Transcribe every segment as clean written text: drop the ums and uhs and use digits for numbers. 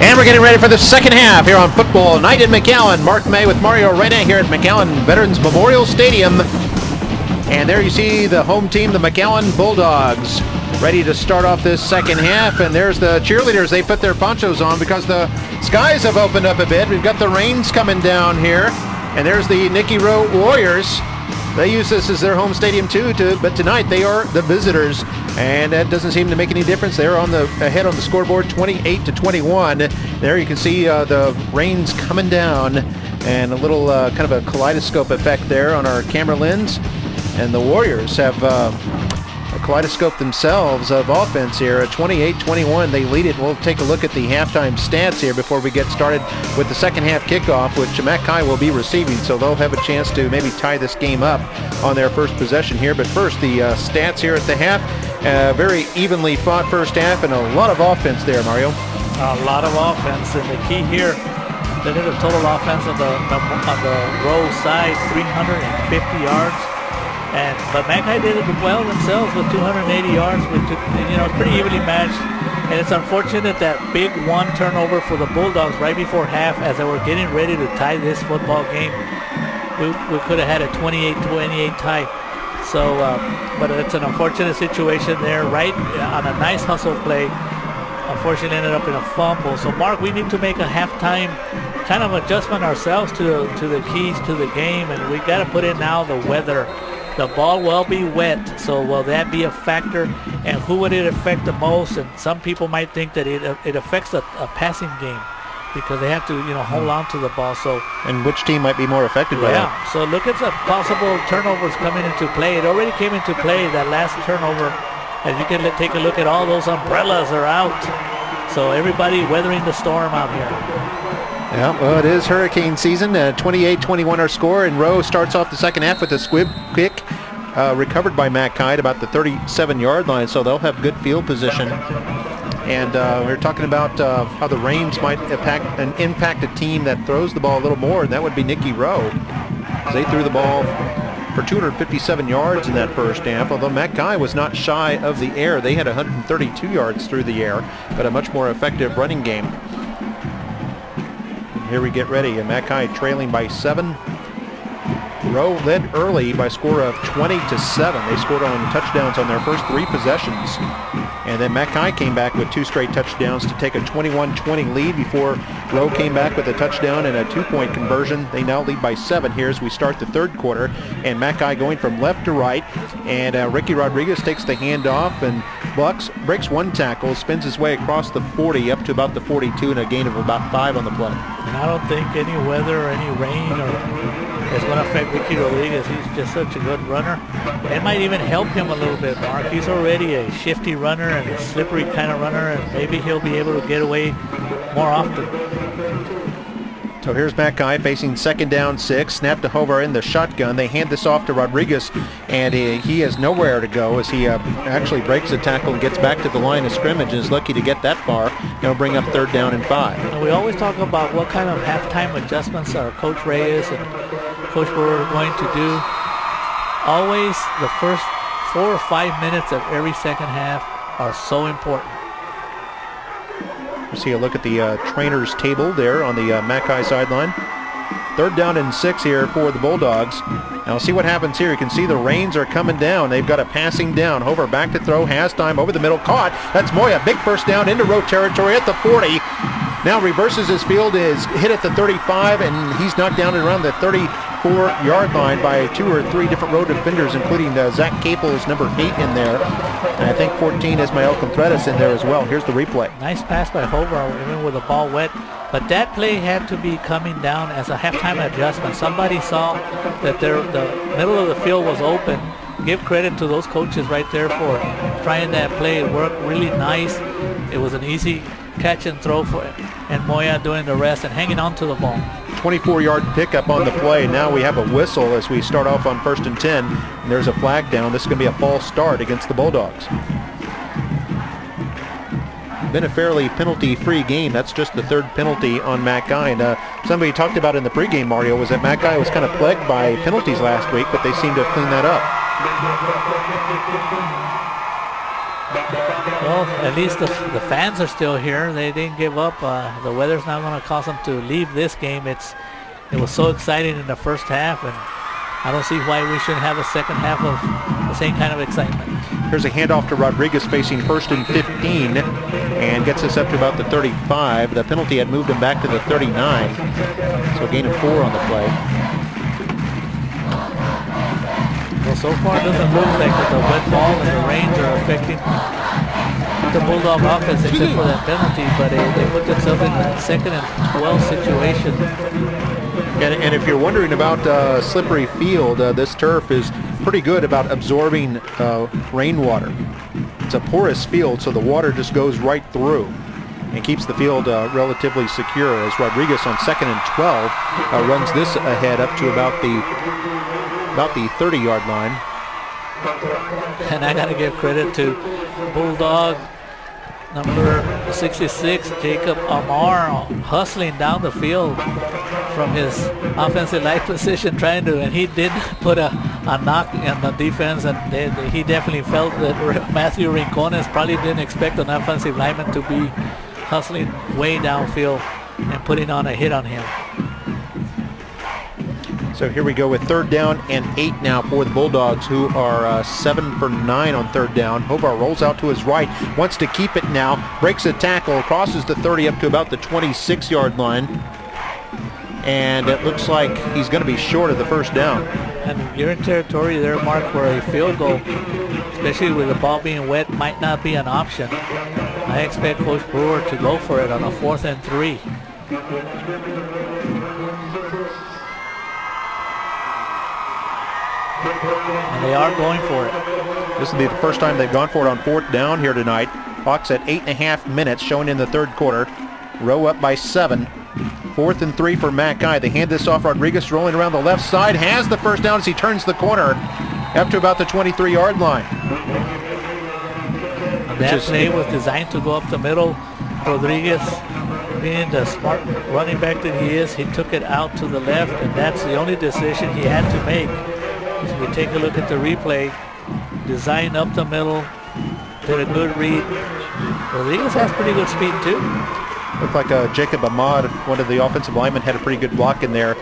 And we're getting ready for the second half here on Football Night in Mcallen. Mark May with Mario Reyna here at Mcallen Veterans Memorial Stadium. And there you see the home team, the Mcallen Bulldogs, ready to start off this second half. And there's the cheerleaders. They put their ponchos on because the skies have opened up a bit. We've got the rains coming down here. And there's the Rowe Warriors. They use this as their home stadium too, but tonight they are the visitors, and that doesn't seem to make any difference. They're ahead on the scoreboard, 28-21. There you can see the rains coming down, and a little kind of a kaleidoscope effect there on our camera lens. And the Warriors have a kaleidoscope themselves of offense here at 28-21. They lead it. We'll take a look at the halftime stats here before we get started with the second half kickoff, which Mcallen will be receiving, so they'll have a chance to maybe tie this game up on their first possession here. But first, the stats here at the half. Very evenly fought first half and a lot of offense there, Mario. A lot of offense, and the key here, they did a total offense on the Rowe side, 350 yards. But Mcallen did it well themselves with 280 yards, pretty evenly matched. And it's unfortunate that big one turnover for the Bulldogs right before half, as they were getting ready to tie this football game. We could have had a 28-28 tie. So, but it's an unfortunate situation there, right on a nice hustle play. Unfortunately, ended up in a fumble. So, Mark, we need to make a halftime kind of adjustment ourselves to the keys to the game, and we got to put in now the weather. The ball will be wet, so will that be a factor? And who would it affect the most? And some people might think that it affects a passing game because they have to, hold on to the ball. So, and which team might be more affected by that? Yeah. So look at the possible turnovers coming into play. It already came into play, that last turnover. As you can take a look at all those umbrellas are out. So everybody weathering the storm out here. Yeah, well, it is hurricane season. 28-21 our score, and Rowe starts off the second half with a squib kick recovered by Mcallen about the 37-yard line, so they'll have good field position. And we're talking about how the rains might impact a team that throws the ball a little more, and that would be Rowe. They threw the ball for 257 yards in that first half, although Mcallen was not shy of the air. They had 132 yards through the air, but a much more effective running game. Here we get ready, and Mcallen trailing by 7. Rowe led early by a score of 20-7. They scored on touchdowns on their first 3 possessions. And then Mcallen came back with 2 straight touchdowns to take a 21-20 lead before Rowe came back with a touchdown and a 2-point conversion. They now lead by 7 here as we start the third quarter. And Mcallen going from left to right. And Ricky Rodriguez takes the handoff and breaks 1 tackle, spins his way across the 40 up to about the 42 and a gain of about 5 on the play. And I don't think any weather or any rain is going to affect Ricky Rodriguez. He's just such a good runner. It might even help him a little bit, Mark. He's already a shifty runner and a slippery kind of runner, and maybe he'll be able to get away more often. So here's Mcallen facing 2nd down 6. Snap to Hovar in the shotgun. They hand this off to Rodriguez, and he has nowhere to go as he actually breaks the tackle and gets back to the line of scrimmage and is lucky to get that far. He'll bring up 3rd down and 5. And we always talk about what kind of halftime adjustments our Coach Reyes and Coach Brewer are going to do. Always the first 4 or 5 minutes of every second half are so important. We'll see a look at the trainers table there on the Mcallen sideline. 3rd down and 6 here for the Bulldogs. Now see what happens here. You can see the rains are coming down. They've got a passing down. Hovar back to throw, has time over the middle, caught. That's Moya, big first down into Rowe territory at the 40. Now reverses his field, is hit at the 35, and he's knocked down at around the 34-yard line by 2 or 3 different Rowe defenders, including Zach Capel's number 8 in there. And I think 14 is Ismael Contreras in there as well. Here's the replay. Nice pass by Hovar, even with the ball wet. But that play had to be coming down as a halftime adjustment. Somebody saw that the middle of the field was open. Give credit to those coaches right there for trying that play. It worked really nice. It was an easy catch and throw for it, and Moya doing the rest and hanging on to the ball. 24-yard pickup on the play. Now we have a whistle as we start off on 1st and 10. And there's a flag down. This is going to be a false start against the Bulldogs. Been a fairly penalty-free game. That's just the 3rd penalty on Mcallen. Somebody talked about in the pregame, Mario, was that Mcallen was kind of plagued by penalties last week, but they seem to have cleaned that up. Well, at least the fans are still here. They didn't give up. The weather's not going to cause them to leave this game. It was so exciting in the first half, and I don't see why we shouldn't have a second half of the same kind of excitement. Here's a handoff to Rodriguez facing 1st and 15 and gets us up to about the 35. The penalty had moved him back to the 39, so a gain of 4 on the play. Well, so far it doesn't look like that the wet ball and the rains are affecting the Bulldog offense except for that penalty, but they put themselves in a 2nd and 12 situation. And if you're wondering about slippery field, this turf is pretty good about absorbing rainwater. It's a porous field, so the water just goes right through and keeps the field relatively secure, as Rodriguez on 2nd and 12 runs this ahead up to about the 30-yard line. And I got to give credit to Bulldog number 66, Jacob Amar, hustling down the field from his offensive line position, and he did put a knock on the defense, and he definitely felt that Matthew Rincones probably didn't expect an offensive lineman to be hustling way downfield and putting on a hit on him. So here we go with 3rd down and 8 now for the Bulldogs, who are 7 for 9 on 3rd down. Hovar rolls out to his right, wants to keep it now, breaks a tackle, crosses the 30 up to about the 26-yard line. And it looks like he's going to be short of the 1st down. And you're in territory there, Mark, where a field goal, especially with the ball being wet, might not be an option. I expect Coach Brewer to go for it on a 4th and 3. And they are going for it. This will be the first time they've gone for it on 4th down here tonight. Hawks at 8.5 minutes showing in the 3rd quarter. Rowe up by 7. 4th and 3 for Mackay. They hand this off. Rodriguez rolling around the left side. Has the 1st down as he turns the corner up to about the 23-yard line. That play was designed to go up the middle. Rodriguez, being the smart running back that he is, he took it out to the left, and that's the only decision he had to make. So we take a look at the replay. Design up the middle, did a good read. Rodriguez has pretty good speed too. Looked like Jacob Ahmad, one of the offensive linemen, had a pretty good block in there.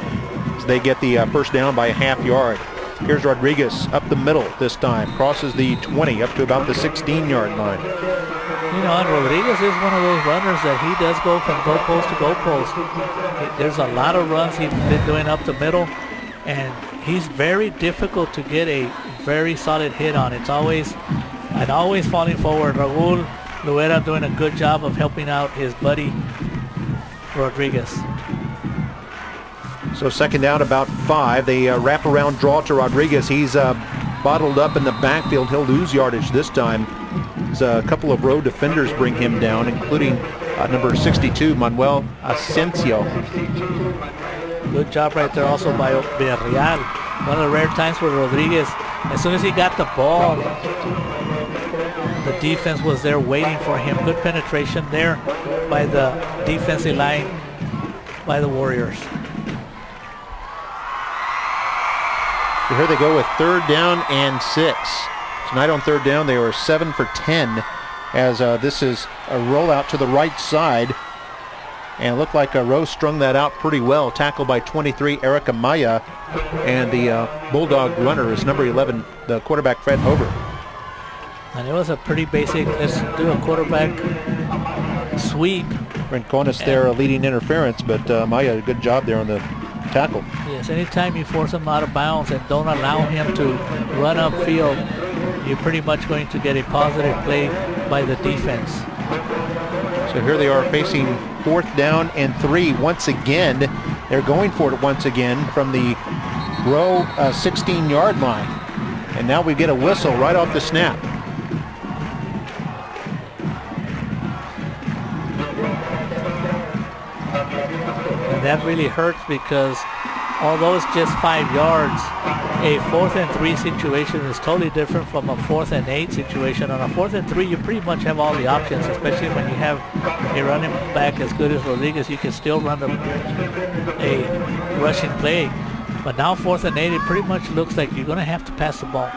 So they get the 1st down by a half-yard. Here's Rodriguez up the middle this time. Crosses the 20 up to about the 16-yard line. You know, and Rodriguez is one of those runners that he does go from goalpost to goalpost. There's a lot of runs he's been doing up the middle, and he's very difficult to get a very solid hit on. It's always falling forward. Raul Luera doing a good job of helping out his buddy Rodriguez. So 2nd down, about 5. They wrap around draw to Rodriguez. He's bottled up in the backfield. He'll lose yardage this time. A couple of Rowe defenders bring him down, including number 62, Manuel Asensio. Good job right there also by Villarreal. One of the rare times where Rodriguez, as soon as he got the ball, the defense was there waiting for him. Good penetration there by the defensive line by the Warriors. So here they go with 3rd down and 6. Tonight on 3rd down, they were 7 for 10 as this is a rollout to the right side. And it looked like Rowe strung that out pretty well. Tackled by 23, Eric Amaya. And the Bulldog runner is number 11, the quarterback, Fred Hover. And it was a pretty basic, let's do a quarterback sweep. Rincones there leading interference, but Amaya, a good job there on the tackle. Yes, anytime you force him out of bounds and don't allow him to run upfield, you're pretty much going to get a positive play by the defense. So here they are facing 4th down and 3 once again. They're going for it once again from the Rowe 16-yard line. And now we get a whistle right off the snap. And that really hurts because although it's just 5 yards, a 4th and 3 situation is totally different from a 4th and 8 situation. On a 4th and 3, you pretty much have all the options, especially when you have a running back as good as Rodriguez. You can still run a rushing play. But now 4th and 8, it pretty much looks like you're going to have to pass the ball.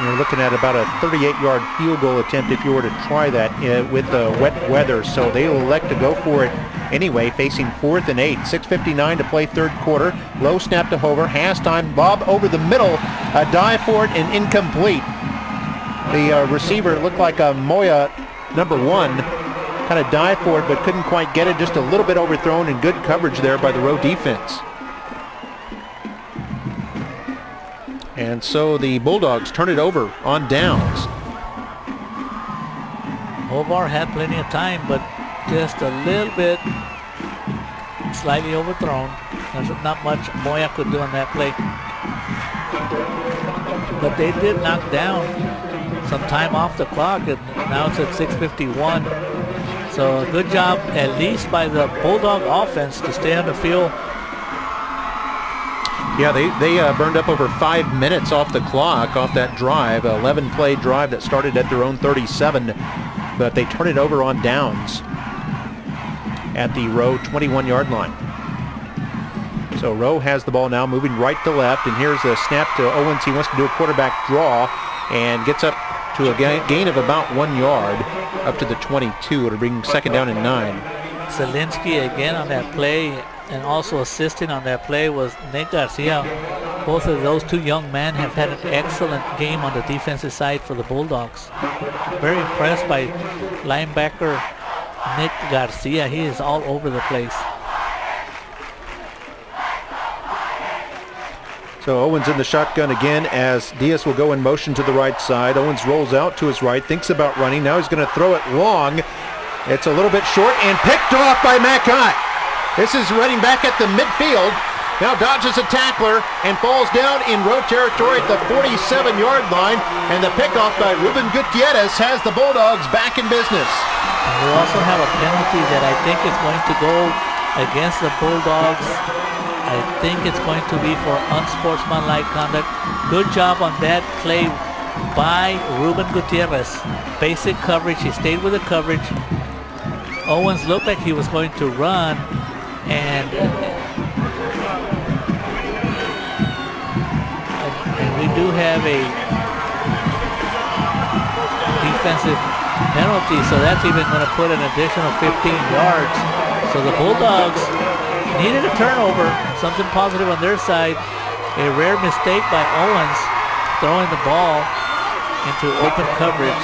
You're looking at about a 38-yard field goal attempt if you were to try that with wet weather. So they'll elect to go for it anyway, facing 4th and 8. 6:59 to play third quarter. Low snap to Hover. Has time. Bob over the middle. A dive for it and incomplete. The receiver looked like Moya, number 1. Kind of dived for it but couldn't quite get it. Just a little bit overthrown, and good coverage there by the Rowe defense. And so the Bulldogs turn it over on downs. Hovar had plenty of time, but just a little bit slightly overthrown. There's not much Moya could do on that play. But they did knock down some time off the clock, and now it's at 6:51. So a good job at least by the Bulldog offense to stay on the field. Yeah, they burned up over 5 minutes off the clock off that drive, 11-play drive that started at their own 37, but they turn it over on downs at the Rowe 21-yard line. So Rowe has the ball now, moving right to left, and here's a snap to Owens. He wants to do a quarterback draw and gets up to a gain of about 1 yard up to the 22. It'll bring second down and 9. Zielinski again on that play, and also assisting on that play was Nick Garcia. Both of those two young men have had an excellent game on the defensive side for the Bulldogs. Very impressed by linebacker Nick Garcia. He is all over the place. So Owens in the shotgun again as Diaz will go in motion to the right side. Owens rolls out to his right, thinks about running. Now he's going to throw it long. It's a little bit short and picked off by Mcallen. This is running back at the midfield. Now dodges a tackler and falls down in Rowe territory at the 47-yard line. And the pickoff by Ruben Gutierrez has the Bulldogs back in business. And we also have a penalty that I think is going to go against the Bulldogs. I think it's going to be for unsportsmanlike conduct. Good job on that play by Ruben Gutierrez. Basic coverage. He stayed with the coverage. Owens looked like he was going to run, and we do have a defensive penalty, so that's even going to put an additional 15 yards. So the Bulldogs needed a turnover, something positive on their side. A rare mistake by Owens throwing the ball into open coverage.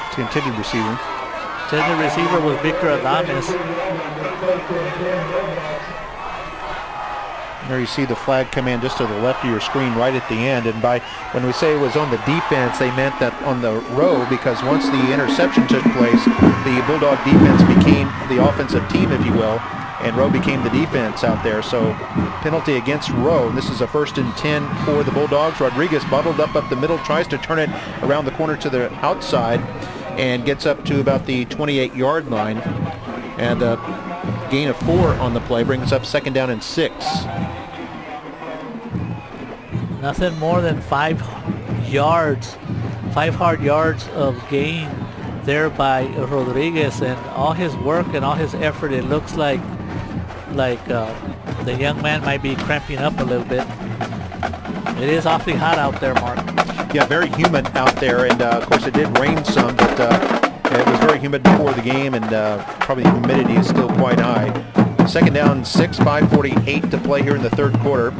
It's the intended receiver. Intended receiver was Victor Adames. There you see the flag come in just to the left of your screen right at the end. And by when we say it was on the defense, they meant that on the Rowe, because once the interception took place, the Bulldog defense became the offensive team, if you will, and Rowe became the defense out there. So penalty against Rowe. This is a 1st and 10 for the Bulldogs. Rodriguez bottled up the middle, tries to turn it around the corner to the outside and gets up to about the 28-yard line. And a gain of 4 on the play brings up second down and 6. Nothing more than 5 yards, 5 hard yards of gain there by Rodriguez, and all his work and all his effort. It looks like the young man might be cramping up a little bit. It is awfully hot out there, Mark. Yeah, very humid out there, and of course it did rain some, but it was very humid before the game, and probably the humidity is still quite high. Second down, 6, 5:48 to play here in the third quarter.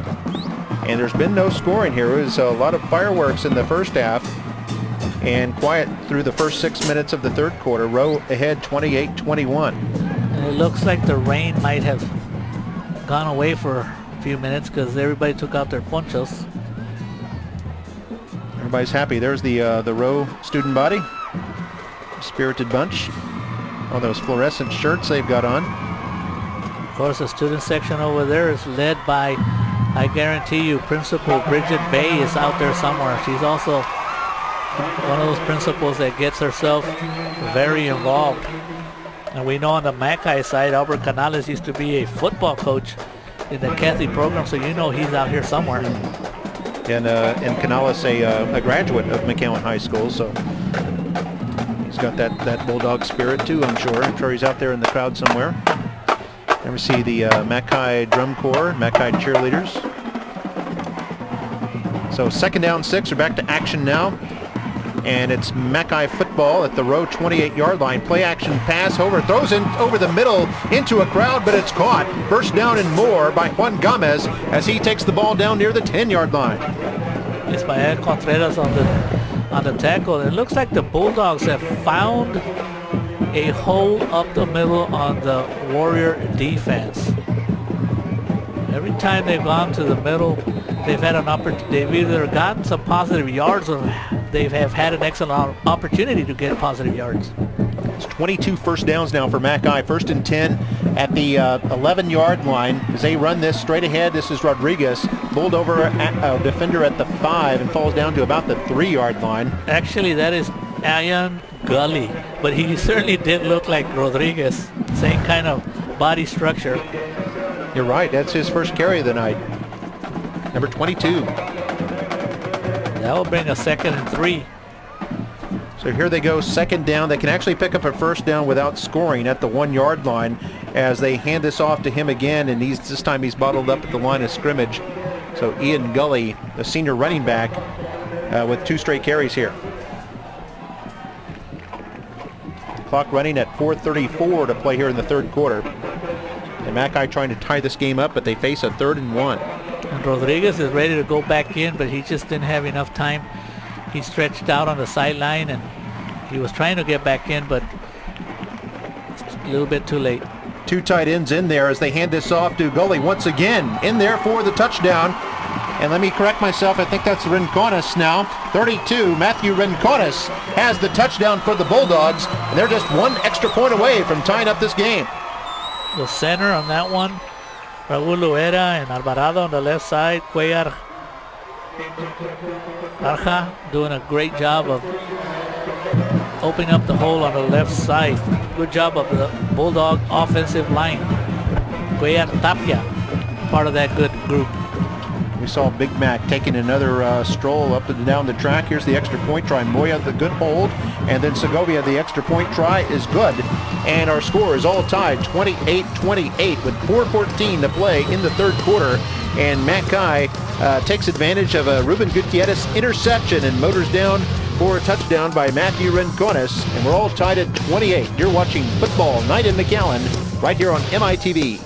And there's been no scoring here. It was a lot of fireworks in the first half and quiet through the first 6 minutes of the third quarter. Rowe ahead 28-21. And it looks like the rain might have gone away for a few minutes because everybody took out their ponchos. Everybody's happy. There's the Rowe student body. Spirited bunch. All those fluorescent shirts they've got on. Of course, the student section over there is led by, I guarantee you, Principal Bridget Bay is out there somewhere. She's also one of those principals that gets herself very involved. And we know on the Mackay side, Albert Canales used to be a football coach in the Catholic program, so you know he's out here somewhere. And Canales, a graduate of Mcallen High School, so he's got that Bulldog spirit too, I'm sure. I'm sure he's out there in the crowd somewhere. And we see the Mackay Drum Corps, Mackay cheerleaders. So 2nd down 6. We're back to action now. And it's Mackay football at the Rowe 28-yard line. Play action pass. Over throws in over the middle into a crowd, but it's caught. 1st down and more by Juan Gomez as he takes the ball down near the 10-yard line. Ismael Contreras on the tackle. It looks like the Bulldogs have found a hole up the middle on the Warrior defense. Every time they've gone to the middle, they've had an opportunity. They've either gotten some positive yards or they have had an excellent opportunity to get positive yards. It's 22 1st downs now for Mackay. 1st and 10 at the 11-yard line as they run this straight ahead. This is Rodriguez, bowled over a defender at the 5 and falls down to about the 3-yard line. Actually, that is Ian Gully, but he certainly did look like Rodriguez. Same kind of body structure. You're right. That's his first carry of the night. Number 22. That will bring a 2nd and 3. So here they go, 2nd down. They can actually pick up a 1st down without scoring at the 1-yard line as they hand this off to him again, and this time he's bottled up at the line of scrimmage. So Ian Gully, the senior running back, with 2 straight carries here. Clock running at 4:34 to play here in the 3rd quarter. And Mackay trying to tie this game up, but they face a 3rd and 1. And Rodriguez is ready to go back in, but he just didn't have enough time. He stretched out on the sideline, and he was trying to get back in, but it's a little bit too late. 2 tight ends in there as they hand this off to Gully once again. In there for the touchdown. And let me correct myself, I think that's Rincones now. 32, Matthew Rincones has the touchdown for the Bulldogs, and they're just 1 extra point away from tying up this game. The center on that one, Raul Loera and Alvarado on the left side. Cuellar Arja doing a great job of opening up the hole on the left side. Good job of the Bulldog offensive line. Cuellar Tapia, part of that good group. We saw Big Mac taking another stroll up and down the track. Here's the extra point try. Moya the good hold, and then Segovia the extra point try is good. And our score is all tied 28-28 with 4:14 to play in the 3rd quarter. And Mackay takes advantage of a Ruben Gutierrez interception and motors down for a touchdown by Matthew Rincones. And we're all tied at 28. You're watching Football Night in Mcallen right here on MITV.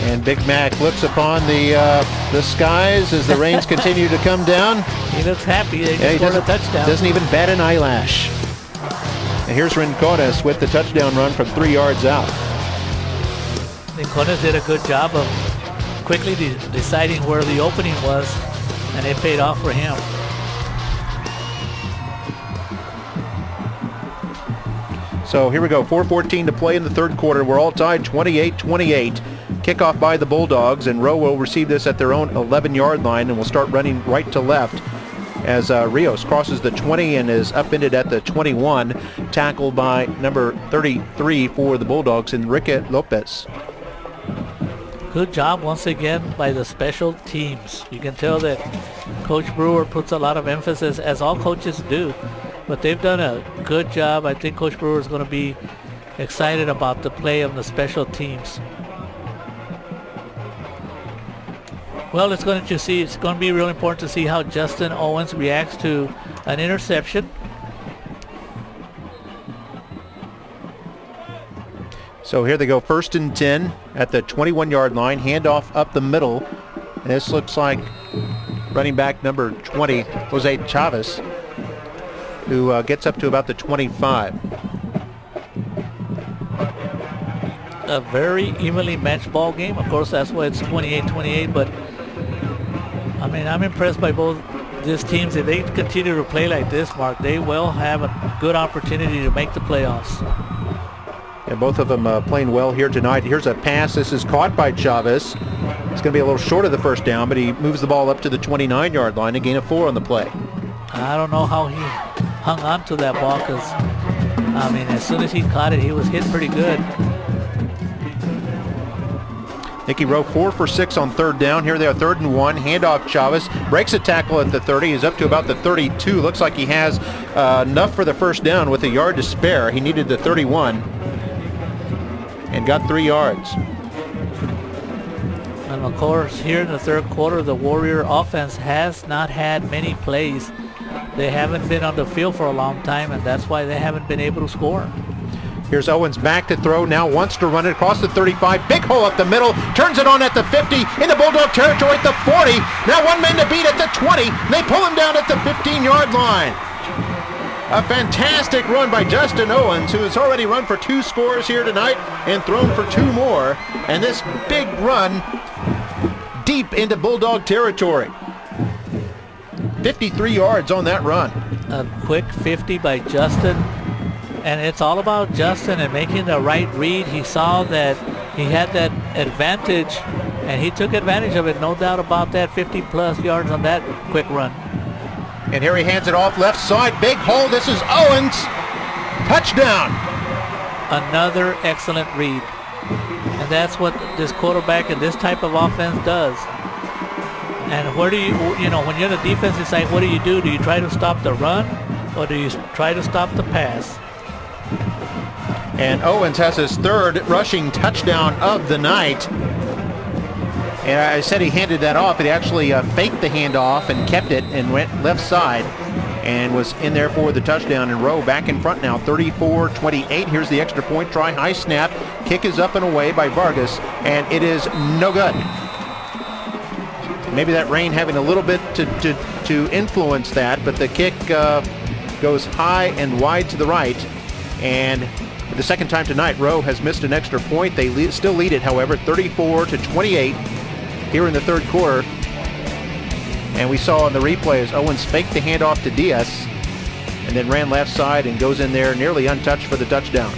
And Big Mac looks upon the skies as the rains continue to come down. He looks happy. He scored a touchdown. Doesn't even bat an eyelash. And here's Rincones with the touchdown run from 3 yards out. Rincones did a good job of quickly deciding where the opening was, and it paid off for him. So here we go, 4:14 to play in the 3rd quarter. We're all tied 28-28. Kickoff by the Bulldogs, and Rowe will receive this at their own 11-yard line and will start running right to left as Rios crosses the 20 and is upended at the 21, tackled by number 33 for the Bulldogs, Enrique Lopez. Good job once again by the special teams. You can tell that Coach Brewer puts a lot of emphasis, as all coaches do, but they've done a good job. I think Coach Brewer is going to be excited about the play of the special teams. Well, it's going to be real important to see how Justin Owens reacts to an interception. So here they go, 1st and 10 at the 21-yard line, handoff up the middle. And this looks like running back number 20, Jose Chavez, who gets up to about the 25. A very evenly matched ball game. Of course, that's why it's 28-28, but I mean, I'm impressed by both these teams. If they continue to play like this, Mark, they will have a good opportunity to make the playoffs. And both of them playing well here tonight. Here's a pass. This is caught by Chavez. It's going to be a little short of the 1st down, but he moves the ball up to the 29-yard line, a gain of 4 on the play. I don't know how he hung on to that ball, because I mean, as soon as he caught it, he was hit pretty good. Nicky Rowe 4 for 6 on third down. Here they are, 3rd and 1. Handoff Chavez. Breaks a tackle at the 30. He's up to about the 32. Looks like he has enough for the first down with a yard to spare. He needed the 31 and got 3 yards. And of course, here in the third quarter, the Warrior offense has not had many plays. They haven't been on the field for a long time, and that's why they haven't been able to score. Here's Owens back to throw, now wants to run it across the 35. Big hole up the middle, turns it on at the 50, in the Bulldog territory at the 40. Now 1 man to beat at the 20. They pull him down at the 15-yard line. A fantastic run by Justin Owens, who has already run for 2 scores here tonight and thrown for 2 more. And this big run deep into Bulldog territory. 53 yards on that run. A quick 50 by Justin. And it's all about Justin and making the right read. He saw that he had that advantage, and he took advantage of it, no doubt about that. 50-plus yards on that quick run. And here he hands it off left side. Big hole. This is Owens. Touchdown. Another excellent read. And that's what this quarterback and this type of offense does. And where do you know, when you're the defensive side, what do? Do you try to stop the run, or do you try to stop the pass? And Owens has his 3rd rushing touchdown of the night. And I said he handed that off, but he actually faked the handoff and kept it and went left side and was in there for the touchdown. And Rowe back in front now, 34-28. Here's the extra point try, high snap. Kick is up and away by Vargas, and it is no good. Maybe that rain having a little bit to influence that, but the kick goes high and wide to the right. And for the second time tonight, Rowe has missed an extra point. They still lead it, however, 34-28 here in the third quarter. And we saw on the replay as Owens faked the handoff to Diaz and then ran left side and goes in there nearly untouched for the touchdown.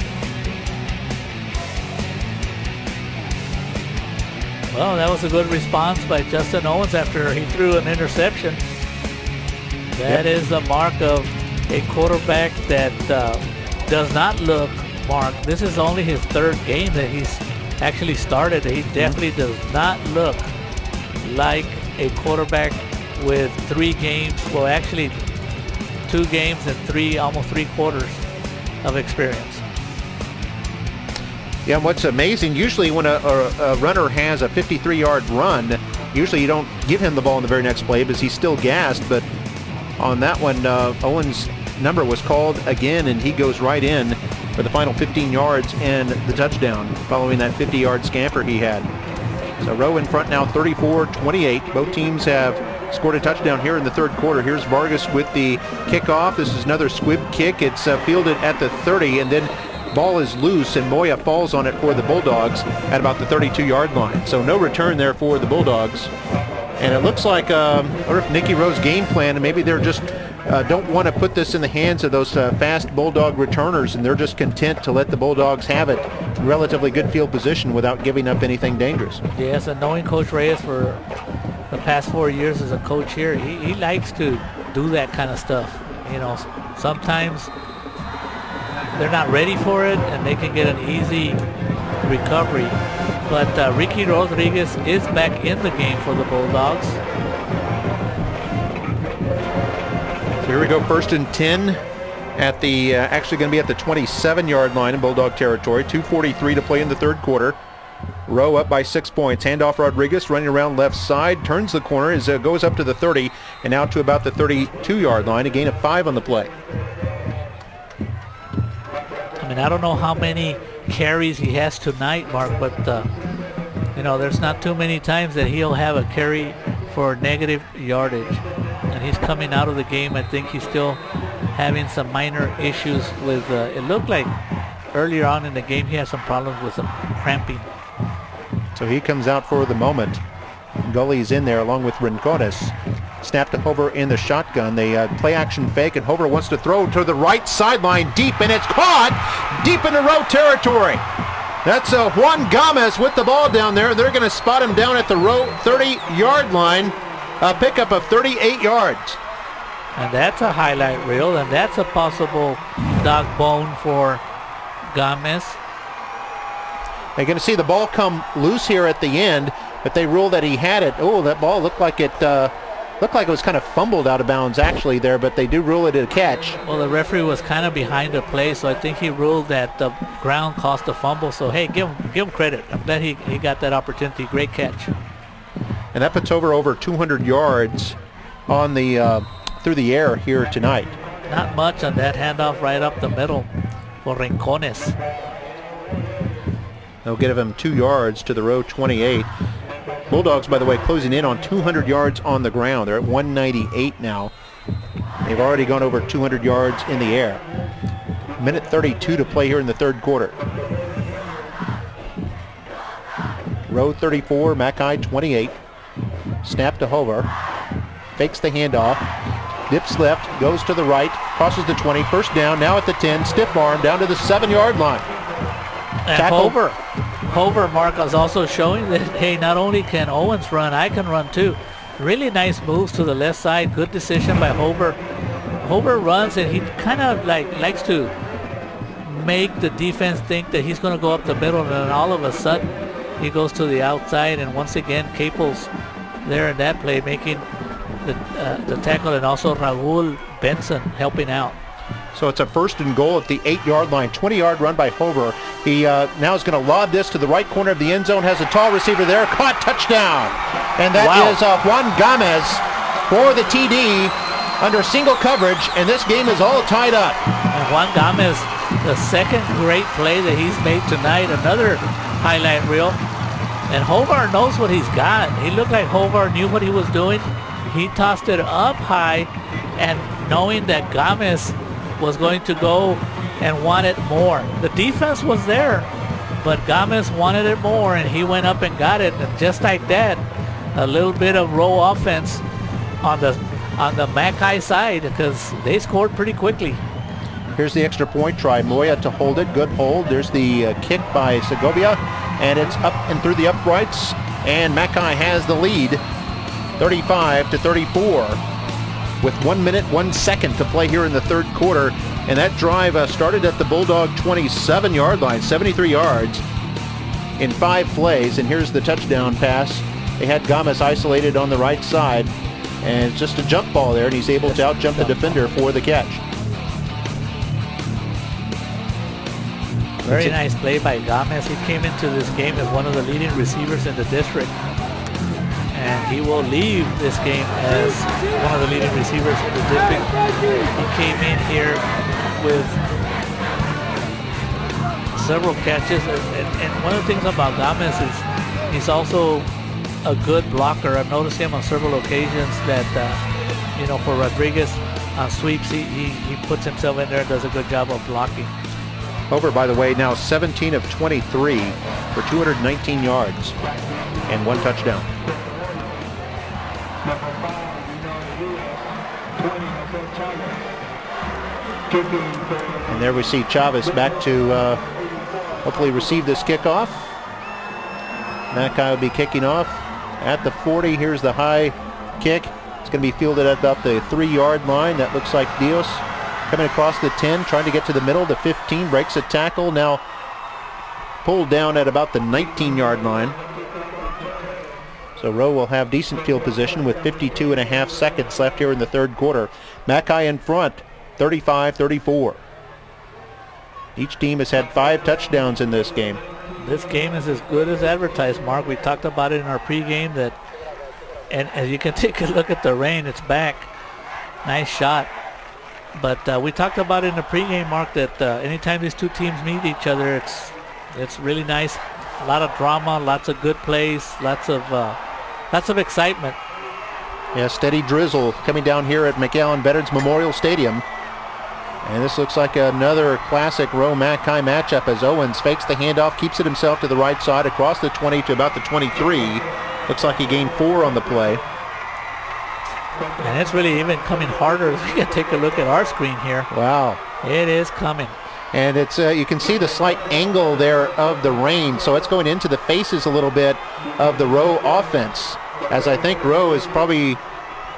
Well, that was a good response by Justin Owens after he threw an interception. That is the mark of a quarterback that does not look marked. This is only his 3rd game that he's actually started. He definitely does not look like a quarterback with 3 games, well actually 2 games and almost 3 quarters of experience. Yeah, and what's amazing, usually when a runner has a 53-yard run, usually you don't give him the ball in the very next play because he's still gassed, but on that one, Owens' number was called again, and he goes right in for the final 15 yards and the touchdown following that 50-yard scamper he had. So Rowe in front now, 34-28. Both teams have scored a touchdown here in the third quarter. Here's Vargas with the kickoff. This is another squib kick. It's fielded at the 30, and then ball is loose, and Moya falls on it for the Bulldogs at about the 32-yard line. So no return there for the Bulldogs. And it looks like, I wonder if Nicky Rowe's game plan, and maybe they're just don't want to put this in the hands of those fast Bulldog returners, and they're just content to let the Bulldogs have it in relatively good field position without giving up anything dangerous. Yes, and knowing Coach Reyes for the past 4 years as a coach here, he likes to do that kind of stuff. You know, sometimes they're not ready for it, and they can get an easy recovery. But Ricky Rodriguez is back in the game for the Bulldogs. So here we go, 1st and 10 at the, actually going to be at the 27-yard line in Bulldog territory. 2:43 to play in the third quarter. Rowe up by 6 points. Handoff Rodriguez running around left side, turns the corner, goes up to the 30 and out to about the 32-yard line. A gain of 5 on the play. I mean, I don't know how many carries he has tonight, Mark, but you know, there's not too many times that he'll have a carry for negative yardage. And he's coming out of the game. I think he's still having some minor issues with, it looked like earlier on in the game he had some problems with some cramping. So he comes out for the moment. Gully's in there along with Rincones. Snapped over in the shotgun. They play action fake, and Hover wants to throw to the right sideline deep, and it's caught deep in the Rowe territory. That's Juan Gomez with the ball down there. They're going to spot him down at the Rowe 30-yard line. A pickup of 38 yards. And that's a highlight reel, and that's a possible dog bone for Gomez. They're going to see the ball come loose here at the end, but they rule that he had it. Oh, that ball looked like it was kind of fumbled out of bounds actually there, but they do rule it a catch. Well, the referee was kind of behind the play, so I think he ruled that the ground caused the fumble. So hey, give him credit. I'm glad he got that opportunity. Great catch. And that puts over 200 yards on the through the air here tonight. Not much on that handoff right up the middle for Rincones. They'll give him 2 yards to the Rowe 28. Bulldogs, by the way, closing in on 200 yards on the ground. They're at 198 now. They've already gone over 200 yards in the air. Minute 32 to play here in the third quarter. Rowe 34, Mackay 28. Snap to Hover. Fakes the handoff. Dips left, goes to the right, crosses the 20, first down, now at the 10, stiff arm down to the 7-yard line. And Tackle. Hover, Mark, is also showing that, hey, not only can Owens run, I can run too. Really nice moves to the left side. Good decision by Hover. Hover runs, and he kind of likes to make the defense think that he's going to go up the middle, and then all of a sudden he goes to the outside, and once again Capel's there in that play making the tackle, and also Raul Benson helping out. So it's a first and goal at the 8-yard line. 20-yard run by Hover. He now is going to lob this to the right corner of the end zone. Has a tall receiver there. Caught, touchdown. And that is Juan Gomez for the TD under single coverage. And this game is all tied up. And Juan Gomez, the second great play that he's made tonight. Another highlight reel. And Hovar knows what he's got. He looked like Hovar knew what he was doing. He tossed it up high, and knowing that Gomez was going to go and want it more. The defense was there, but Gomez wanted it more, and he went up and got it. And just like that, a little bit of Rowe offense on the Mackay side, because they scored pretty quickly. Here's the extra point try. Moya to hold it. Good hold. There's the kick by Segovia, and it's up and through the uprights, and Mackay has the lead, 35-34. With 1 minute, 1 second to play here in the third quarter. And that drive started at the Bulldog 27-yard line, 73 yards in 5 plays. And here's the touchdown pass. They had Gomez isolated on the right side, and it's just a jump ball there, and he's able to out-jump the defender for the catch. Very nice play by Gomez. He came into this game as one of the leading receivers in the district. And he will leave this game as one of the leading receivers in the district. He came in here with several catches. And one of the things about Gomez is he's also a good blocker. I've noticed him on several occasions that, for Rodriguez on sweeps, he puts himself in there and does a good job of blocking. Over, by the way, now 17 of 23 for 219 yards and 1 touchdown. And there we see Chavez back to hopefully receive this kickoff. Mackay will be kicking off at the 40. Here's the high kick. It's going to be fielded at about the 3-yard line. That looks like Dios coming across the 10, trying to get to the middle. The 15 breaks a tackle. Now pulled down at about the 19-yard line. So Rowe will have decent field position with 52.5 seconds left here in the third quarter. Mackay in front, 35-34. Each team has had 5 touchdowns in this game. This game is as good as advertised, Mark. We talked about it in our pregame that, and as you can take a look at the rain, it's back. Nice shot. But we talked about it in the pregame, Mark, that anytime these two teams meet each other, it's really nice. A lot of drama, lots of good plays, lots of excitement. Yeah, steady drizzle coming down here at Mcallen Veterans Memorial Stadium. And this looks like another classic Rowe Mackay matchup as Owens fakes the handoff, keeps it himself to the right side across the 20 to about the 23. Looks like he gained 4 on the play. And it's really even coming harder. We can take a look at our screen here. Wow. It is coming. And it's you can see the slight angle there of the rain, so it's going into the faces a little bit of the Rowe offense, as I think Rowe is probably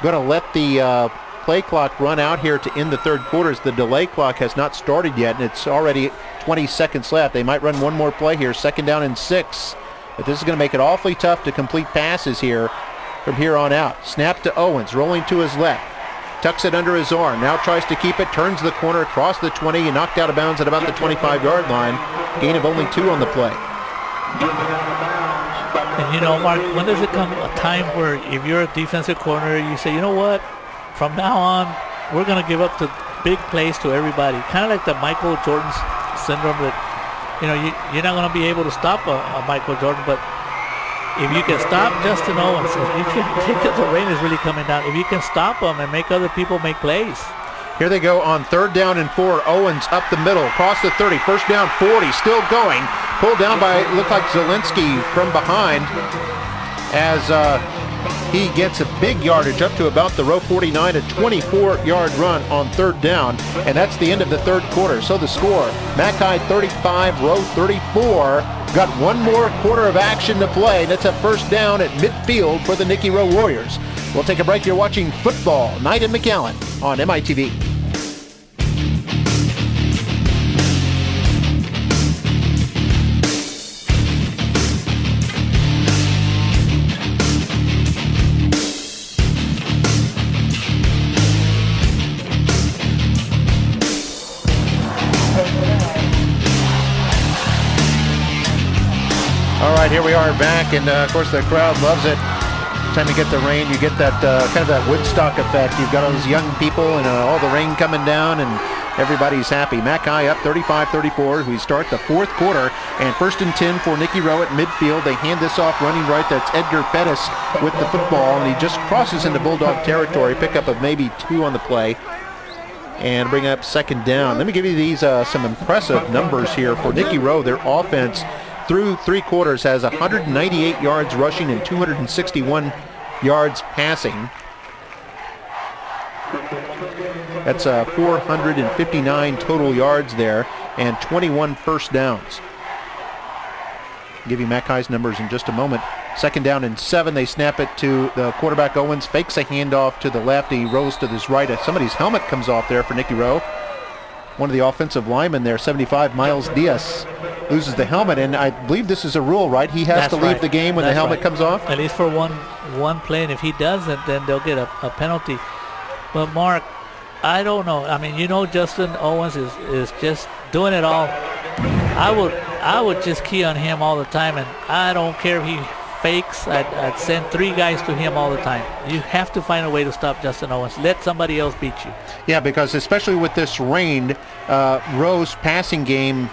going to let the play clock run out here to end the third quarter, as the delay clock has not started yet, and it's already 20 seconds left. They might run one more play here, 2nd down and 6. But this is going to make it awfully tough to complete passes here from here on out. Snap to Owens, rolling to his left. Tucks it under his arm, now tries to keep it, turns the corner across the 20 and knocked out of bounds at about the 25-yard line. Gain of only 2 on the play. And you know, Mark, when does it come a time where if you're a defensive corner, you say, you know what, from now on, we're going to give up the big plays to everybody. Kind of like the Michael Jordan syndrome that, you know, you're not going to be able to stop a Michael Jordan, but if you can stop Justin Owens, if you can, because the rain is really coming down, if you can stop him and make other people make plays. Here they go on 3rd down and 4. Owens up the middle, across the 30, 1st down, 40, still going. Pulled down by, looked like Zielinski from behind, as he gets a big yardage up to about the Rowe 49, a 24-yard run on 3rd down, and that's the end of the third quarter. So the score, Mackay 35, Rowe 34. Got one more quarter of action to play. That's a 1st down at midfield for the Nicky Rowe Warriors. We'll take a break. You're watching Football Night in Mcallen on MITV. All right, here we are back, and of course the crowd loves it. Time to get the rain, you get that kind of that Woodstock effect. You've got all those young people and all the rain coming down, and everybody's happy. Mackay up 35-34. We start the fourth quarter, and 1st and 10 for Nicky Rowe at midfield. They hand this off running right. That's Edgar Pettis with the football, and he just crosses into Bulldog territory. Pickup of maybe 2 on the play, and bring up 2nd down. Let me give you these some impressive numbers here for Nicky Rowe. Their offense through 3 quarters has 198 yards rushing and 261 yards passing. That's 459 total yards there, and 21 1st downs. I'll give you Mackay's numbers in just a moment. 2nd down and 7. They snap it to the quarterback. Owens fakes a handoff to the left. He rolls to his right. Somebody's helmet comes off there for Nicky Rowe. One of the offensive linemen there, 75, Miles Diaz, loses the helmet, and I believe this is a rule, right? He has to leave the game when the helmet comes off? At least for one play, and if he doesn't, then they'll get a penalty. But Mark, I don't know. I mean, you know, Justin Owens is just doing it all. I would just key on him all the time, and I don't care if he fakes. I'd send 3 guys to him all the time. You have to find a way to stop Justin Owens. Let somebody else beat you. Yeah, because especially with this rain, Rowe's passing game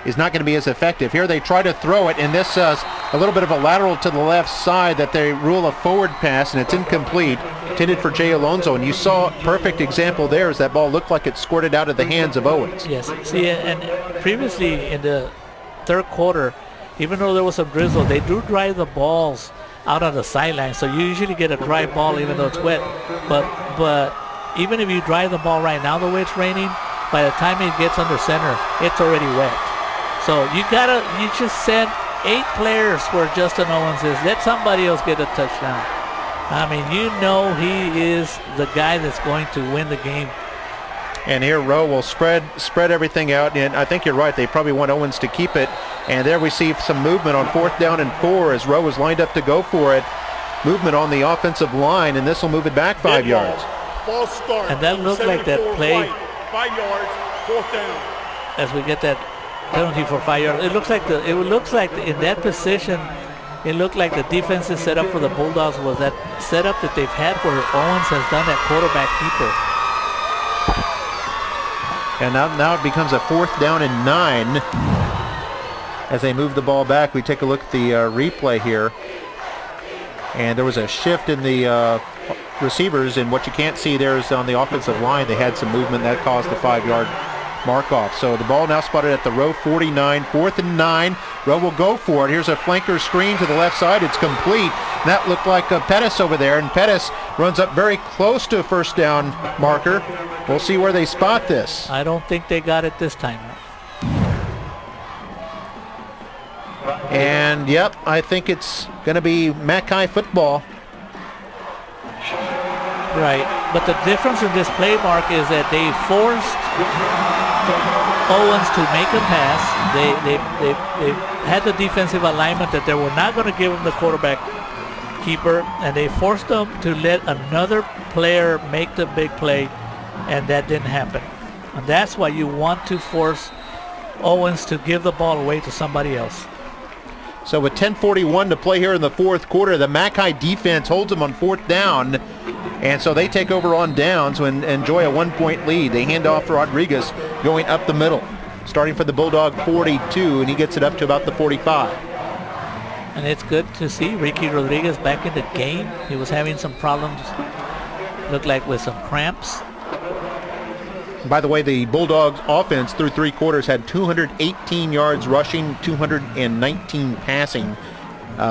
is not going to be as effective. Here they try to throw it, and this a little bit of a lateral to the left side that they rule a forward pass, and it's incomplete, intended for Jay Alonso. And you saw a perfect example there as that ball looked like it squirted out of the hands of Owens. Yes. See, and previously in the third quarter, even though there was some drizzle, they do drive the balls out on the sideline. So you usually get a dry ball even though it's wet. But even if you drive the ball right now the way it's raining, by the time it gets under center, it's already wet. So you just send 8 players where Justin Owens is. Let somebody else get a touchdown. I mean, you know he is the guy that's going to win the game. And here Rowe will spread everything out, and I think you're right. They probably want Owens to keep it. And there we see some movement on 4th down and 4 as Rowe is lined up to go for it. Movement on the offensive line, and this will move it back 5 yards. False start. And that looked like that play. 5 yards, 4th down. As we get that penalty for 5 yards, it looks like in that position, it looked like the defense is set up for the Bulldogs was that setup that they've had where Owens has done that quarterback keeper. And now it becomes a 4th down and 9 as they move the ball back. We take a look at the replay here, and there was a shift in the receivers, and what you can't see there is on the offensive line they had some movement that caused the 5-yard mark off. So the ball now spotted at the Rowe 49, 4th and 9. Rowe will go for it. Here's a flanker screen to the left side. It's complete. That looked like Pettis over there, and Pettis runs up very close to a 1st down marker. We'll see where they spot this. I don't think they got it this time. And yep, I think it's going to be Mackay football. Right, but the difference in this play, Mark, is that they forced Owens to make a pass. They had the defensive alignment that they were not going to give him the quarterback keeper, and they forced them to let another player make the big play, and that didn't happen. And that's why you want to force Owens to give the ball away to somebody else. So with 10:41 to play here in the fourth quarter, the Mackay defense holds them on fourth down, and so they take over on downs and enjoy a 1-point lead. They hand off to Rodriguez going up the middle, starting for the Bulldog 42, and he gets it up to about the 45. And it's good to see Ricky Rodriguez back in the game. He was having some problems, looked like with some cramps. By the way, the Bulldogs offense through three quarters had 218 yards rushing, 219 passing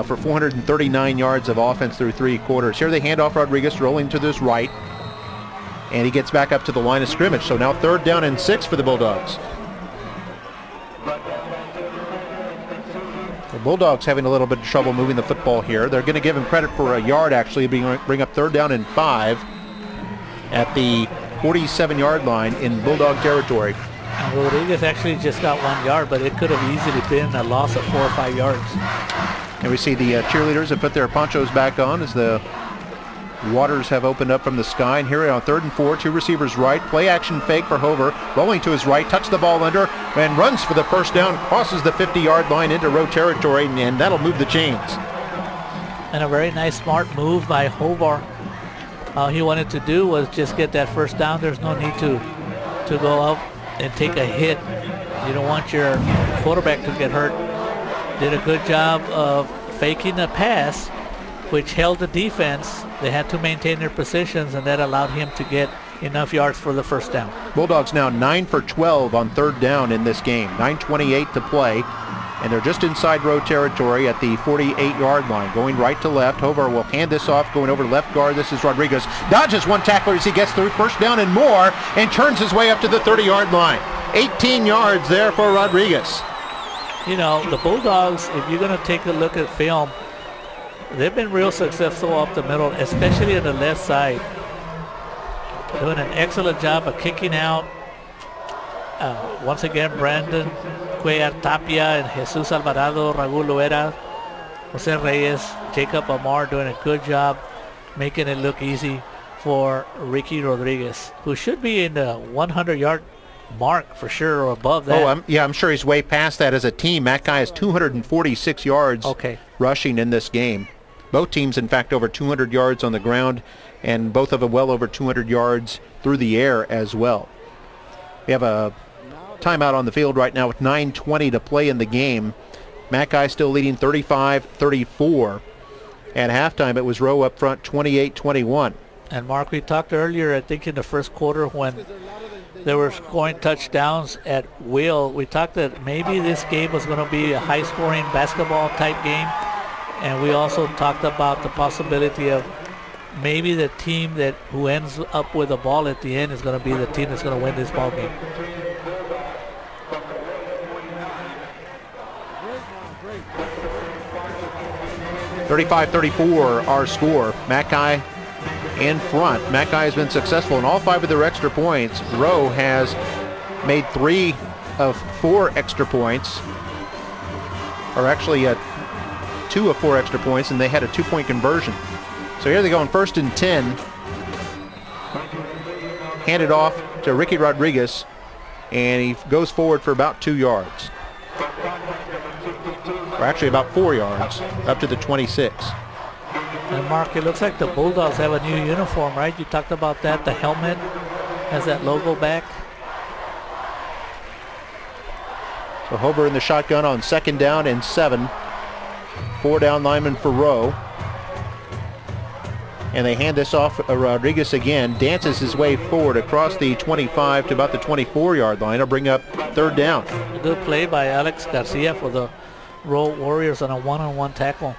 for 439 yards of offense through three quarters. Here they hand off Rodriguez rolling to this right, and he gets back up to the line of scrimmage. So now 3rd down and 6 for the Bulldogs. The Bulldogs having a little bit of trouble moving the football here. They're going to give him credit for a yard, actually, bring up 3rd down and 5 at the 47-yard line in Bulldog territory. And Rodriguez actually just got 1 yard, but it could have easily been a loss of 4 or 5 yards. And we see the cheerleaders have put their ponchos back on as the waters have opened up from the sky. And here on 3rd and 4, 2 receivers right, play action fake for Hover, rolling to his right, touch the ball under, and runs for the first down, crosses the 50-yard line into Rowe territory, and that'll move the chains. And a very nice, smart move by Hovar. All he wanted to do was just get that first down. There's no need to go up and take a hit. You don't want your quarterback to get hurt. Did a good job of faking the pass, which held the defense. They had to maintain their positions, and that allowed him to get enough yards for the first down. Bulldogs now 9 for 12 on 3rd down in this game. 9:28 to play, and they're just inside Rowe territory at the 48-yard line. Going right to left, Hovar will hand this off, going over left guard. This is Rodriguez. Dodges one tackler as he gets through, first down and more, and turns his way up to the 30-yard line. 18 yards there for Rodriguez. You know, the Bulldogs, if you're going to take a look at film, they've been real successful up the middle, especially on the left side. Doing an excellent job of kicking out. Once again, Brandon Cuellar Tapia and Jesus Alvarado, Raul Loera, Jose Reyes, Jacob Amar doing a good job making it look easy for Ricky Rodriguez, who should be in the 100-yard mark for sure or above that. Oh, I'm sure he's way past that as a team. That guy has 246 yards rushing in this game. Both teams, in fact, over 200 yards on the ground, and both of them well over 200 yards through the air as well. We have a timeout on the field right now with 9:20 to play in the game. Mackay still leading 35-34. At halftime, it was Rowe up front 28-21. And Mark, we talked earlier, I think in the first quarter when they were scoring touchdowns at will, we talked that maybe this game was going to be a high-scoring basketball type game. And we also talked about the possibility of maybe the team who ends up with the ball at the end is going to be the team that's going to win this ball game. (35-34) our score. Mackay in front. Mackay has been successful in all 5 of their extra points. Rowe has made 3 of 4 extra points, or actually 2 of 4 extra points, and they had a 2-point conversion. So here they go on 1st and 10. Handed off to Ricky Rodriguez, and he goes forward for about 2 yards. Or actually about 4 yards, up to the 26. And Mark, it looks like the Bulldogs have a new uniform, right? You talked about that. The helmet has that logo back. So Hover in the shotgun on 2nd down and 7. 4 down lineman for Rowe. And they hand this off. Rodriguez again dances his way forward across the 25 to about the 24-yard line. It'll bring up 3rd down. A good play by Alex Garcia for the Rowe Warriors on a one-on-one tackle.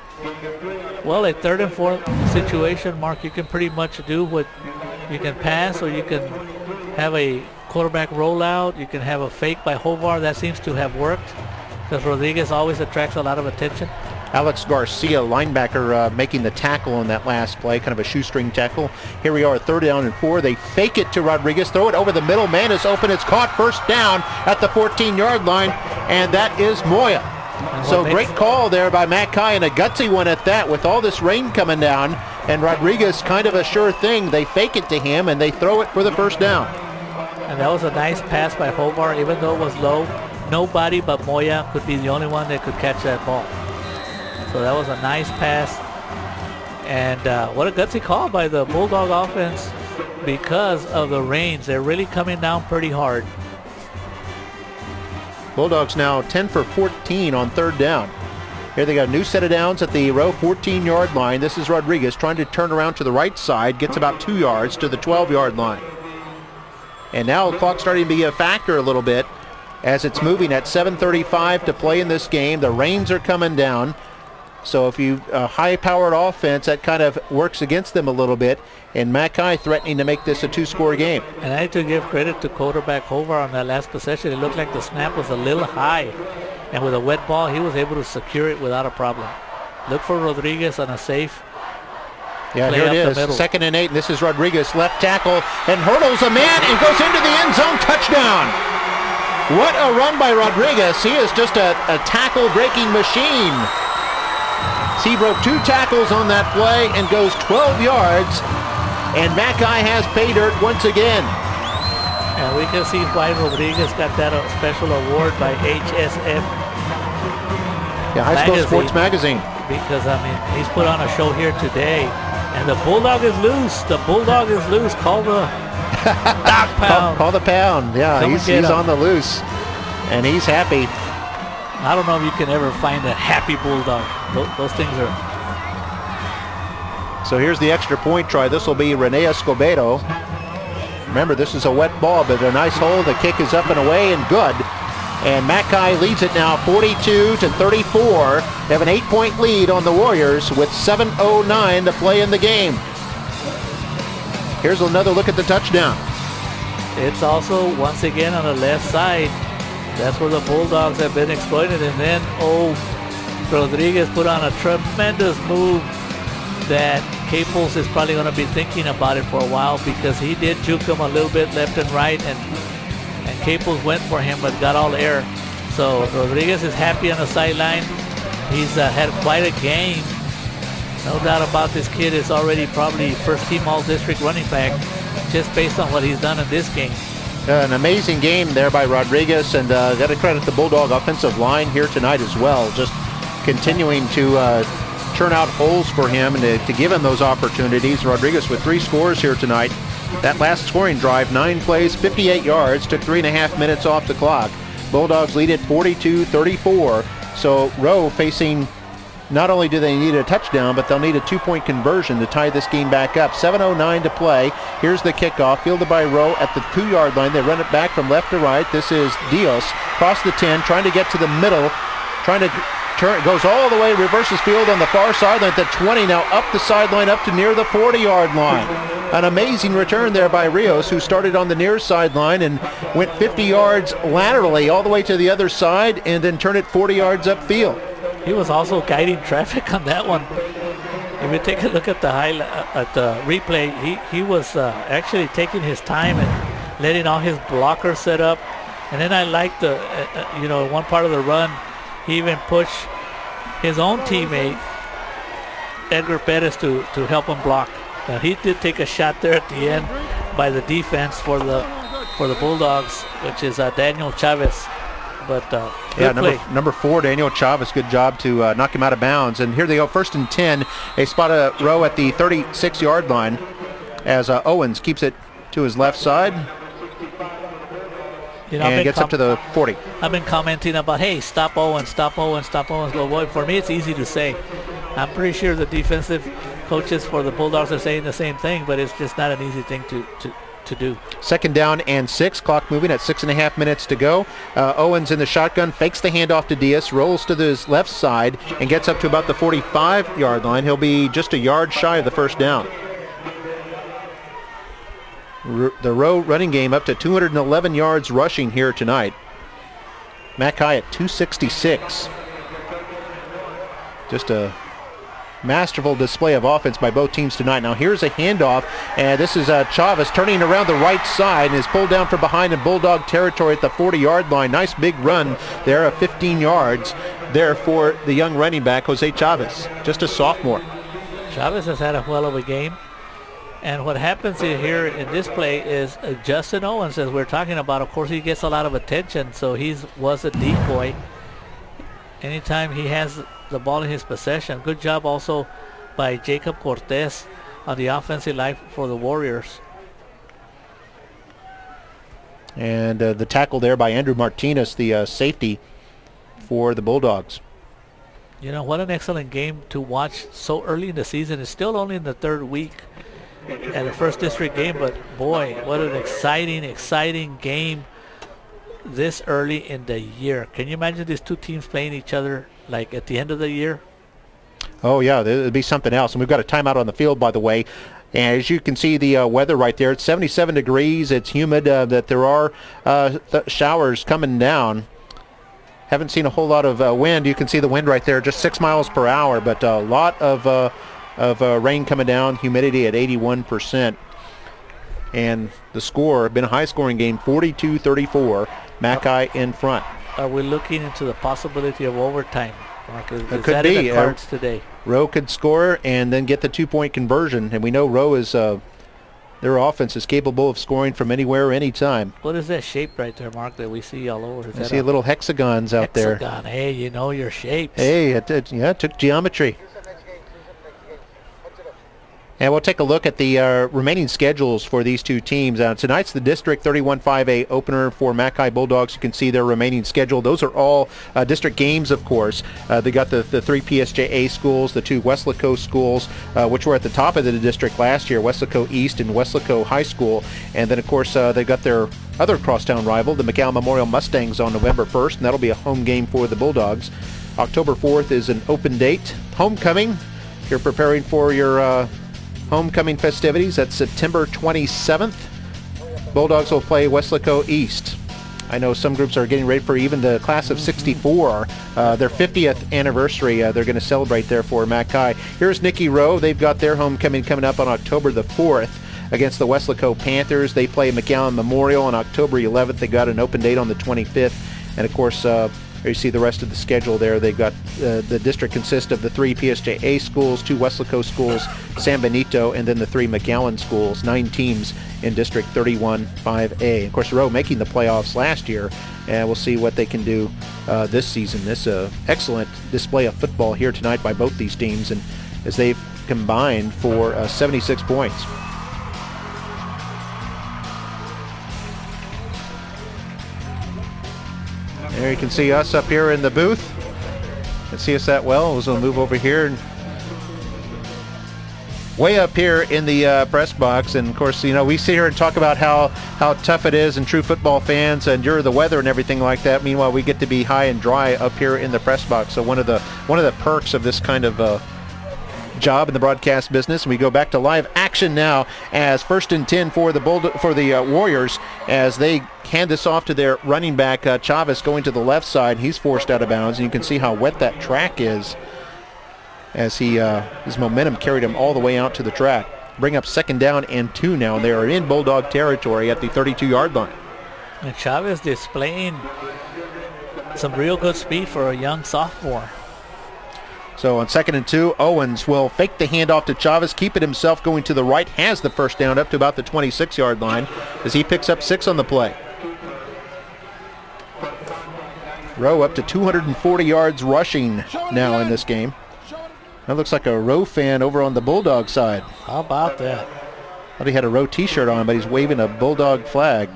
Well, a 3rd and 4 situation, Mark, you can pretty much do what you can pass, or you can have a quarterback rollout. You can have a fake by Hovar. That seems to have worked because Rodriguez always attracts a lot of attention. Alex Garcia, linebacker, making the tackle on that last play, kind of a shoestring tackle. Here we are, 3rd down and 4. They fake it to Rodriguez, throw it over the middle. Man is open. It's caught, first down at the 14-yard line, and that is Moya. So great call there by Mackay, and a gutsy one at that with all this rain coming down. And Rodriguez, kind of a sure thing. They fake it to him, and they throw it for the first down. And that was a nice pass by Hobart. Even though it was low, nobody but Moya could be the only one that could catch that ball. So that was a nice pass. And what a gutsy call by the Bulldog offense because of the rains. They're really coming down pretty hard. Bulldogs now 10 for 14 on 3rd down. Here they got a new set of downs at the Rowe 14-yard line. This is Rodriguez trying to turn around to the right side, gets about 2 yards to the 12-yard line. And now the clock's starting to be a factor a little bit as it's moving at 7:35 to play in this game. The rains are coming down. So if you high-powered offense, that kind of works against them a little bit. And Mackay threatening to make this a 2-score game. And I have to give credit to quarterback Hobart on that last possession. It looked like the snap was a little high. And with a wet ball, he was able to secure it without a problem. Look for Rodriguez on a safe. Yeah, here it is. 2nd and 8. And this is Rodriguez, left tackle, and hurdles a man and goes into the end zone. Touchdown. What a run by Rodriguez. He is just a tackle-breaking machine. He broke 2 tackles on that play and goes 12 yards. And Mackay has pay dirt once again. And we can see why Rodriguez got that special award by HSF. Yeah, High School Sports Magazine. Because, I mean, he's put on a show here today. And the Bulldog is loose. The Bulldog is loose. Call the dog pound. Call the pound. Yeah, he's on the loose. And he's happy. I don't know if you can ever find a happy Bulldog. Those things are... So here's the extra point try. This will be Rene Escobedo. Remember, this is a wet ball, but a nice hole. The kick is up and away and good. And Mackay leads it now 42-34. They have an 8-point lead on the Warriors with 7:09 to play in the game. Here's another look at the touchdown. It's also, once again, on the left side. That's where the Bulldogs have been exploited. And then, Rodriguez put on a tremendous move that Caples is probably going to be thinking about it for a while because he did juke him a little bit left and right, and Caples went for him but got all air. So Rodriguez is happy on the sideline. He's had quite a game. No doubt about this kid is already probably first-team All-District running back just based on what he's done in this game. An amazing game there by Rodriguez, and got to credit the Bulldog offensive line here tonight as well, just continuing to turn out holes for him and to give him those opportunities. Rodriguez with 3 scores here tonight. That last scoring drive, 9 plays, 58 yards, took 3.5 minutes off the clock. Bulldogs lead it 42-34. So Rowe facing, not only do they need a touchdown, but they'll need a 2-point conversion to tie this game back up. 7:09 to play. Here's the kickoff, fielded by Rowe at the 2-yard line. They run it back from left to right. This is Dios, across the 10, trying to get to the middle, trying to turn, goes all the way, reverses field on the far sideline at the 20, now up the sideline up to near the 40-yard line. An amazing return there by Rios, who started on the near sideline and went 50 yards laterally all the way to the other side and then turned it 40 yards upfield. He was also guiding traffic on that one. If you take a look at the replay, he was actually taking his time and letting all his blockers set up. And then I liked the, one part of the run, he even pushed his own teammate, Edgar Perez, to help him block. Now, he did take a shot there at the end by the defense for the Bulldogs, which is Daniel Chavez. But number 4, Daniel Chavez, good job to knock him out of bounds. And here they go, 1st and 10. They spot a Rowe at the 36-yard line as Owens keeps it to his left side. And gets up to the 40. I've been commenting about, hey, stop Owens, stop Owens, stop Owens. Well, boy, for me, it's easy to say. I'm pretty sure the defensive coaches for the Bulldogs are saying the same thing, but it's just not an easy thing to do. 2nd down and 6. Clock moving at 6.5 minutes to go. Owens in the shotgun, fakes the handoff to Diaz, rolls to his left side, and gets up to about the 45-yard line. He'll be just a yard shy of the 1st down. The Rowe running game up to 211 yards rushing here tonight. Mackay at 266. Just a masterful display of offense by both teams tonight. Now here's a handoff, and this is Chavez turning around the right side and is pulled down from behind in Bulldog territory at the 40-yard line. Nice big run there of 15 yards there for the young running back, Jose Chavez, just a sophomore. Chavez has had a well of a game. And what happens here in this play is Justin Owens, as we're talking about, of course, he gets a lot of attention, so he was a decoy. Anytime he has the ball in his possession. Good job also by Jacob Cortez on the offensive line for the Warriors. And the tackle there by Andrew Martinez, the safety for the Bulldogs. You know, what an excellent game to watch so early in the season. It's still only in the third week and the first district game, but boy, what an exciting game this early in the year. Can you imagine these two teams playing each other like at the end of the year? Oh yeah, it'd be something else. And we've got a timeout on the field, by the way. And as you can see, the weather right there, it's 77 degrees. It's humid. That there are showers coming down. Haven't seen a whole lot of wind. You can see the wind right there, just 6 miles per hour, but a lot of rain coming down. Humidity at 81%. And the score, been a high-scoring game, 42-34. Mackay in front. Are we looking into the possibility of overtime, Marcus? It could be. In the cards today? Rowe could score and then get the 2-point conversion. And we know Rowe is, their offense is capable of scoring from anywhere, anytime. What is that shape right there, Mark, that we see all over? I see little hexagons out there. Hexagon. Hey, you know your shapes. Hey, it took geometry. And we'll take a look at the remaining schedules for these two teams. Tonight's the District 31-5A opener for Mackay Bulldogs. You can see their remaining schedule. Those are all district games, of course. They got the three PSJA schools, the two Weslaco schools, which were at the top of the district last year, Weslaco East and Weslaco High School. And then, of course, they got their other crosstown rival, the Mcallen Memorial Mustangs, on November 1st, and that'll be a home game for the Bulldogs. October 4th is an open date. Homecoming, you're preparing for your homecoming festivities. That's September 27th. Bulldogs will play Weslaco East. I know some groups are getting ready for even the class of 64, their 50th anniversary. They're going to celebrate there for Mackay. Here's Nicky Rowe. They've got their homecoming coming up on October the 4th against the Weslaco Panthers. They play Mcallen Memorial on October 11th. They got an open date on the 25th. And of course, you see the rest of the schedule there. They've got the district consists of the three PSJA schools, two Weslaco schools, San Benito, and then the three Mcallen schools. 9 teams in District 31-5A. Of course, Rowe making the playoffs last year, and we'll see what they can do this season. This excellent display of football here tonight by both these teams, and as they've combined for 76 points. There you can see us up here in the booth. You can see us that well. We'll move over here. And way up here in the press box. And, of course, you know, we sit here and talk about how tough it is and true football fans endure the weather and everything like that. Meanwhile, we get to be high and dry up here in the press box. So one of the perks of this kind of job in the broadcast business. And we go back to live action now as 1st and 10 for the Warriors as they hand this off to their running back Chavez going to the left side. He's forced out of bounds, and you can see how wet that track is as his momentum carried him all the way out to the track. Bring up 2nd down and 2 now. They are in Bulldog territory at the 32-yard line. And Chavez displaying some real good speed for a young sophomore. So on 2nd and 2, Owens will fake the handoff to Chavez, keep it himself going to the right, has the first down up to about the 26-yard line as he picks up 6 on the play. Rowe up to 240 yards rushing now in this game. That looks like a Rowe fan over on the Bulldog side. How about that? Thought he had a Rowe t-shirt on, but he's waving a Bulldog flag.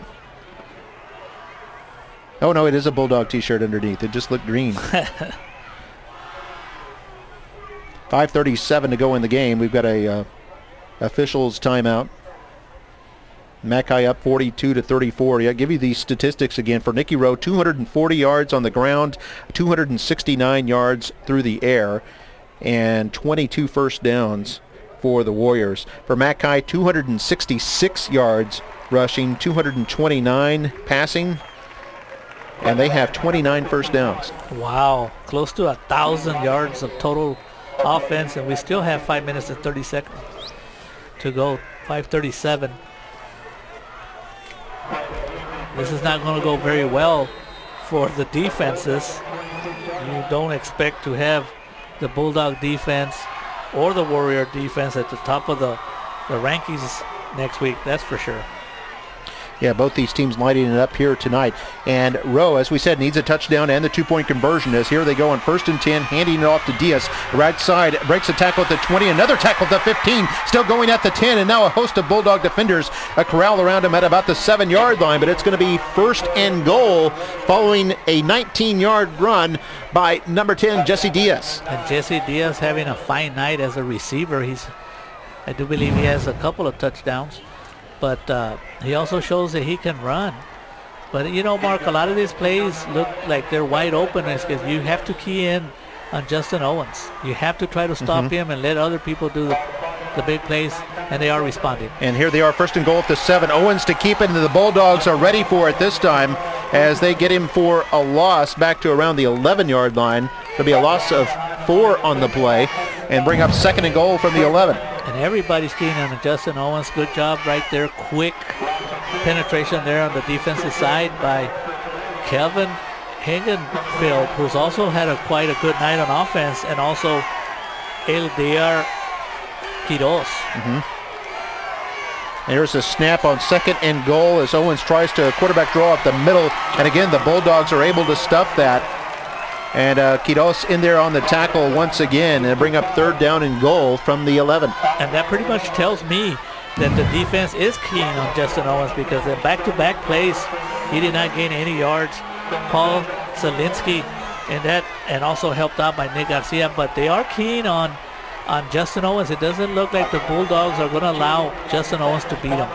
Oh no, it is a Bulldog t-shirt underneath. It just looked green. 5:37 to go in the game. We've got a officials timeout. Mackay up 42-34. I'll give you these statistics again. For Nicky Rowe, 240 yards on the ground, 269 yards through the air, and 22 first downs for the Warriors. For Mackay, 266 yards rushing, 229 passing, and they have 29 first downs. Wow, close to 1,000 yards of total offense, and we still have 5 minutes and 30 seconds to go. 5:37. This is not going to go very well for the defenses. You don't expect to have the Bulldog defense or the Warrior defense at the top of the rankings next week, that's for sure. Yeah, both these teams lighting it up here tonight. And Rowe, as we said, needs a touchdown and the two-point conversion, as here they go on 1st and 10, handing it off to Diaz. Right side, breaks a tackle at the 20, another tackle at the 15, still going at the 10, and now a host of Bulldog defenders corral around him at about the 7-yard line, but it's going to be 1st and goal following a 19-yard run by number 10, Jesse Diaz. And Jesse Diaz having a fine night as a receiver. I do believe he has a couple of touchdowns, but he also shows that he can run. But you know, Mark, a lot of these plays look like they're wide open because you have to key in on Justin Owens. You have to try to stop him and let other people do the big plays, and they are responding. And here they are, 1st and goal at the 7. Owens to keep it, and the Bulldogs are ready for it this time as they get him for a loss back to around the 11-yard line. There'll be a loss of 4 on the play and bring up 2nd and goal from the 11. And everybody's keen on Justin Owens. Good job right there. Quick penetration there on the defensive side by Kelvin Hingenfield, who's also had quite a good night on offense, and also Eldiar Quiroz. There's a snap on 2nd and goal as Owens tries to quarterback draw up the middle. And again, the Bulldogs are able to stuff that. And Quiroz in there on the tackle once again, and bring up 3rd down and goal from the 11. And that pretty much tells me that the defense is keen on Justin Owens, because in back-to-back plays, he did not gain any yards. Paul Zielinski in that, and also helped out by Nick Garcia, but they are keen on Justin Owens. It doesn't look like the Bulldogs are going to allow Justin Owens to beat him.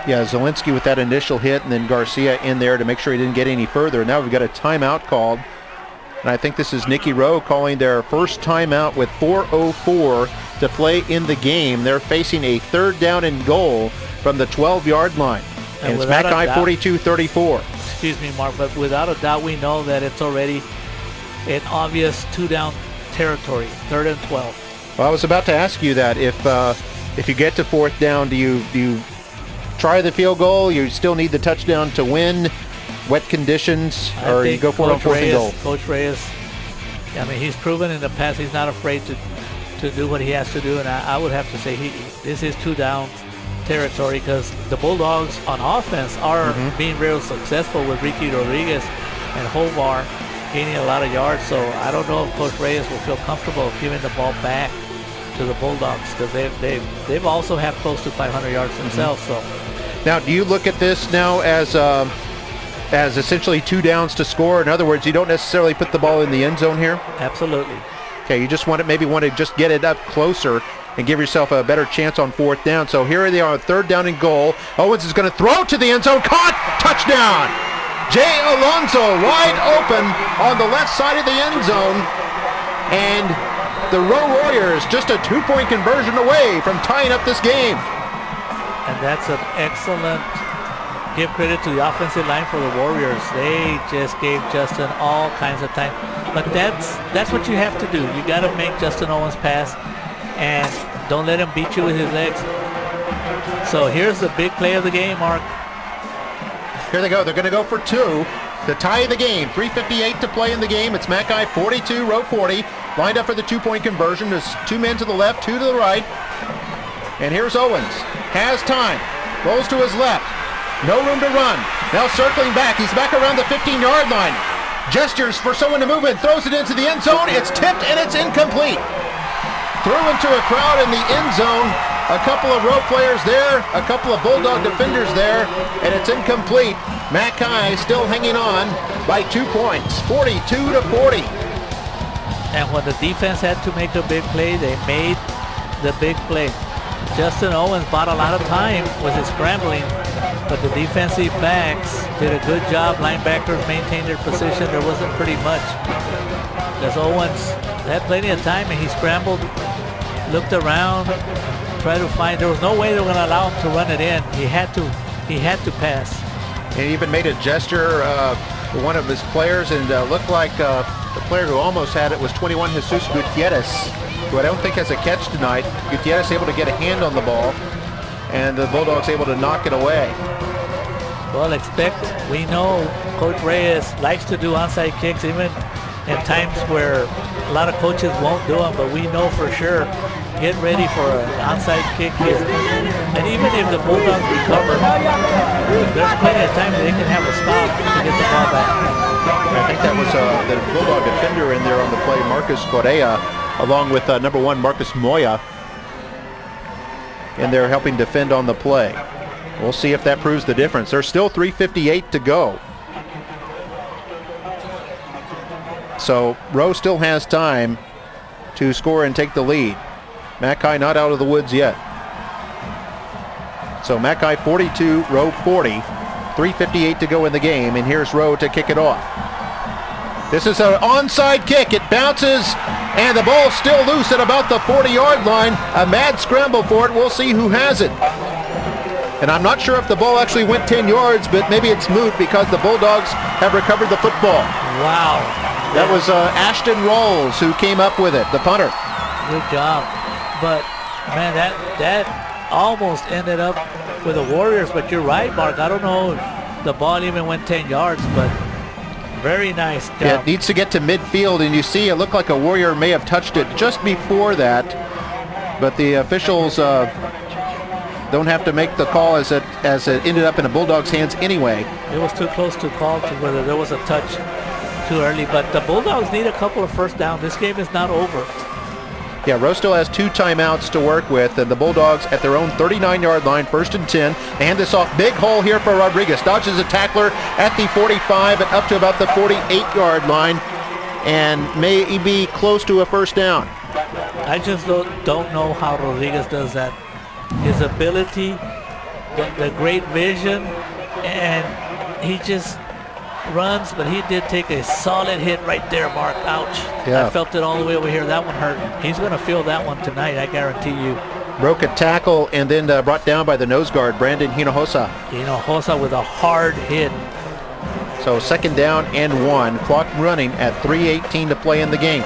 Yeah, Zielinski with that initial hit, and then Garcia in there to make sure he didn't get any further. Now we've got a timeout called, and I think this is Nicky Rowe calling their first timeout with 4:04 to play in the game. They're facing a 3rd down and goal from the 12-yard line. And it's Mackay 42-34. Excuse me, Mark, but without a doubt we know that it's already an obvious 2-down territory, 3rd and 12. Well, I was about to ask you that. If you get to 4th down, do you try the field goal? You still need the touchdown to win, wet conditions, or you go for it on 4th and goal? Coach Reyes, I mean, he's proven in the past he's not afraid to do what he has to do, and I would have to say this is 2-down territory, because the Bulldogs on offense are being real successful with Ricky Rodriguez and Hovar gaining a lot of yards. So I don't know if Coach Reyes will feel comfortable giving the ball back to the Bulldogs, because they've also have close to 500 yards themselves. So now, do you look at this now as essentially 2 downs to score? In other words, you don't necessarily put the ball in the end zone here? Absolutely. Okay, you just want to just get it up closer and give yourself a better chance on 4th down. So here they are, 3rd down and goal. Owens is going to throw to the end zone. Caught! Touchdown! Jay Alonso wide open on the left side of the end zone. And the Rowe Warriors just a 2-point conversion away from tying up this game. And that's an excellent, give credit to the offensive line for the Warriors. They just gave Justin all kinds of time. But that's what you have to do. You got to make Justin Owens pass, and don't let him beat you with his legs. So here's the big play of the game, Mark. Here they go. They're going to go for 2 to tie the game. 3:58 to play in the game. It's Mackay 42, Rowe 40. Lined up for the 2-point conversion. There's 2 men to the left, 2 to the right. And here's Owens. Has time. Rolls to his left. No room to run. Now circling back. He's back around the 15-yard line. Gestures for someone to move in. Throws it into the end zone. It's tipped and it's incomplete. Threw into a crowd in the end zone. A couple of Rowe players there. A couple of Bulldog defenders there. And it's incomplete. Mackay still hanging on by 2 points. 42-40. And when the defense had to make a big play, they made the big play. Justin Owens bought a lot of time with his scrambling, but the defensive backs did a good job. Linebackers maintained their position. There wasn't pretty much, because Owens had plenty of time, and he scrambled, looked around, tried to find. There was no way they were going to allow him to run it in. He had to pass. And he even made a gesture to one of his players, and looked like the player who almost had it was 21 Jesus Gutierrez, who I don't think has a catch tonight. Gutierrez able to get a hand on the ball, and the Bulldogs able to knock it away. Well, we know Coach Reyes likes to do onside kicks, even in times where a lot of coaches won't do them, but we know for sure, get ready for an onside kick here. And even if the Bulldogs recover, there's plenty of time they can have a stop to get the ball back. I think that was the Bulldog defender in there on the play, Marcus Correa, along with number 1, Marcus Moya. And they're helping defend on the play. We'll see if that proves the difference. There's still 3:58 to go. So Rowe still has time to score and take the lead. Mackay not out of the woods yet. So Mackay 42, Rowe 40. 3:58 to go in the game, and here's Rowe to kick it off. This is an onside kick. It bounces, and the ball's still loose at about the 40-yard line. A mad scramble for it. We'll see who has it. And I'm not sure if the ball actually went 10 yards, but maybe it's moot because the Bulldogs have recovered the football. Wow. That was Ashton Rawls who came up with it, the punter. Good job. But, man, that almost ended up with the Warriors. But you're right, Mark. I don't know if the ball even went 10 yards, but very nice job. Yeah, it needs to get to midfield, and you see it looked like a Warrior may have touched it just before that. But the officials don't have to make the call as it ended up in a Bulldogs' hands anyway. It was too close to call to whether there was a touch too early. But the Bulldogs need a couple of first downs. This game is not over. Yeah, Rowe still has 2 timeouts to work with, and the Bulldogs at their own 39-yard line, 1st and 10. They hand this off. Big hole here for Rodriguez. Dodges a tackler at the 45 and up to about the 48-yard line, and may be close to a first down. I just don't know how Rodriguez does that. His ability, the great vision, and he just runs, but he did take a solid hit right there, Mark. Ouch. Yeah. I felt it all the way over here. That one hurt. He's going to feel that one tonight, I guarantee you. Broke a tackle and then brought down by the nose guard, Brandon Hinojosa. Hinojosa with a hard hit. So 2nd down and 1. Clock running at 3:18 to play in the game.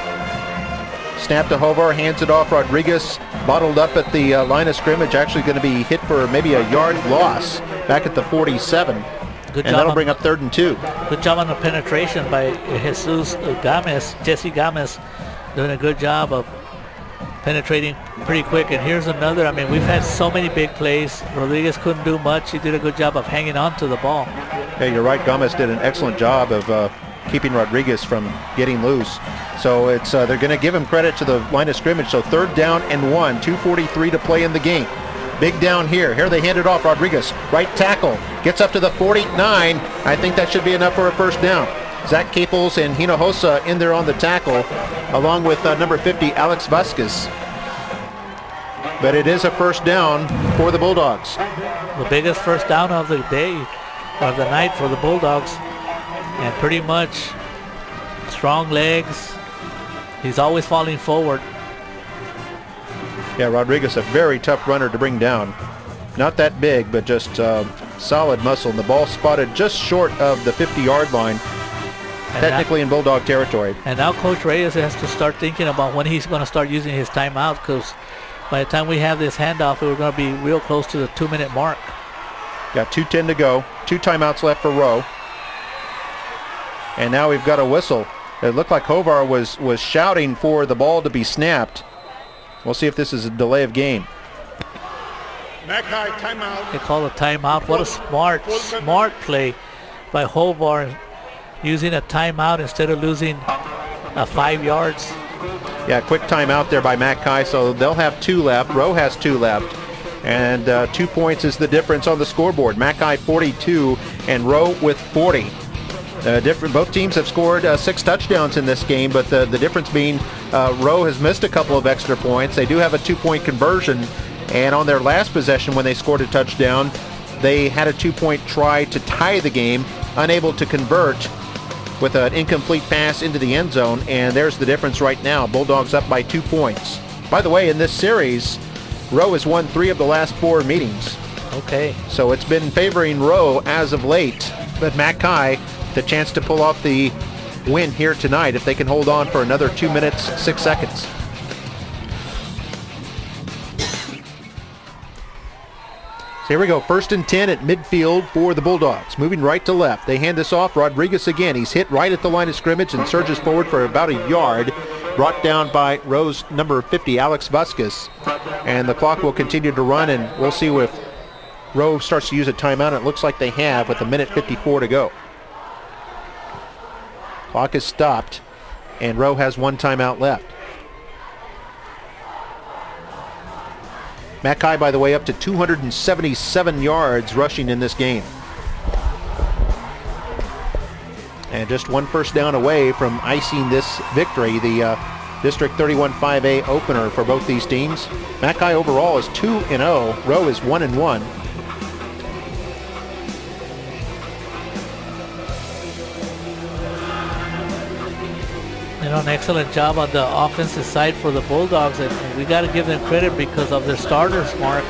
Snap to Hovar, hands it off. Rodriguez bottled up at the line of scrimmage. Actually going to be hit for maybe a yard loss back at the 47. Good and job that'll bring up 3rd and 2. Good job on the penetration by Jesse Gomez, doing a good job of penetrating pretty quick. And here's another. I mean, we've had so many big plays. Rodriguez couldn't do much. He did a good job of hanging on to the ball. Hey, you're right. Gomez did an excellent job of keeping Rodriguez from getting loose. So it's they're going to give him credit to the line of scrimmage. So 3rd down and 1, 2:43 to play in the game. Big down here. Here they hand it off. Rodriguez, right tackle, gets up to the 49. I think that should be enough for a first down. Zach Caples and Hinojosa in there on the tackle, along with number 50, Alex Vasquez. But it is a first down for the Bulldogs. The biggest first down of the day, of the night for the Bulldogs. And pretty much strong legs. He's always falling forward. Yeah, Rodriguez, a very tough runner to bring down. Not that big, but just solid muscle. And the ball spotted just short of the 50-yard line, and technically in Bulldog territory. And now Coach Reyes has to start thinking about when he's going to start using his timeout, because by the time we have this handoff, we're going to be real close to the 2-minute mark. Got 2:10 to go. 2 timeouts left for Rowe. And now we've got a whistle. It looked like Hovar was shouting for the ball to be snapped. We'll see if this is a delay of game. Mackay timeout. They call a timeout. What a smart play by Hovar, using a timeout instead of losing 5 yards. Yeah, quick timeout there by Mackay, so they'll have 2 left. Rowe has 2 left. And 2 points is the difference on the scoreboard. Mackay 42 and Rowe with 40. Both teams have scored 6 touchdowns in this game, but the difference being Rowe has missed a couple of extra points. They do have a 2-point conversion, and on their last possession when they scored a touchdown, they had a 2-point try to tie the game, unable to convert with an incomplete pass into the end zone, and there's the difference right now. Bulldogs up by 2 points. By the way, in this series, Rowe has won 3 of the last 4 meetings. Okay. So it's been favoring Rowe as of late. but Mackay the chance to pull off the win here tonight if they can hold on for another 2 minutes, 6 seconds. So here we go, 1st and 10 at midfield for the Bulldogs. Moving right to left. They hand this off. Rodriguez again. He's hit right at the line of scrimmage and surges forward for about a yard. Brought down by Rowe's number 50, Alex Vasquez. And the clock will continue to run, and we'll see if Rowe starts to use a timeout. It looks like they have with 1:54 to go. Clock is stopped, and Rowe has 1 timeout left. Mackay, by the way, up to 277 yards rushing in this game. And just 1 first down away from icing this victory, the District 31-5A opener for both these teams. Mackay overall is 2-0. Rowe is 1-1. An excellent job on the offensive side for the Bulldogs, and we got to give them credit because of their starters, Mark.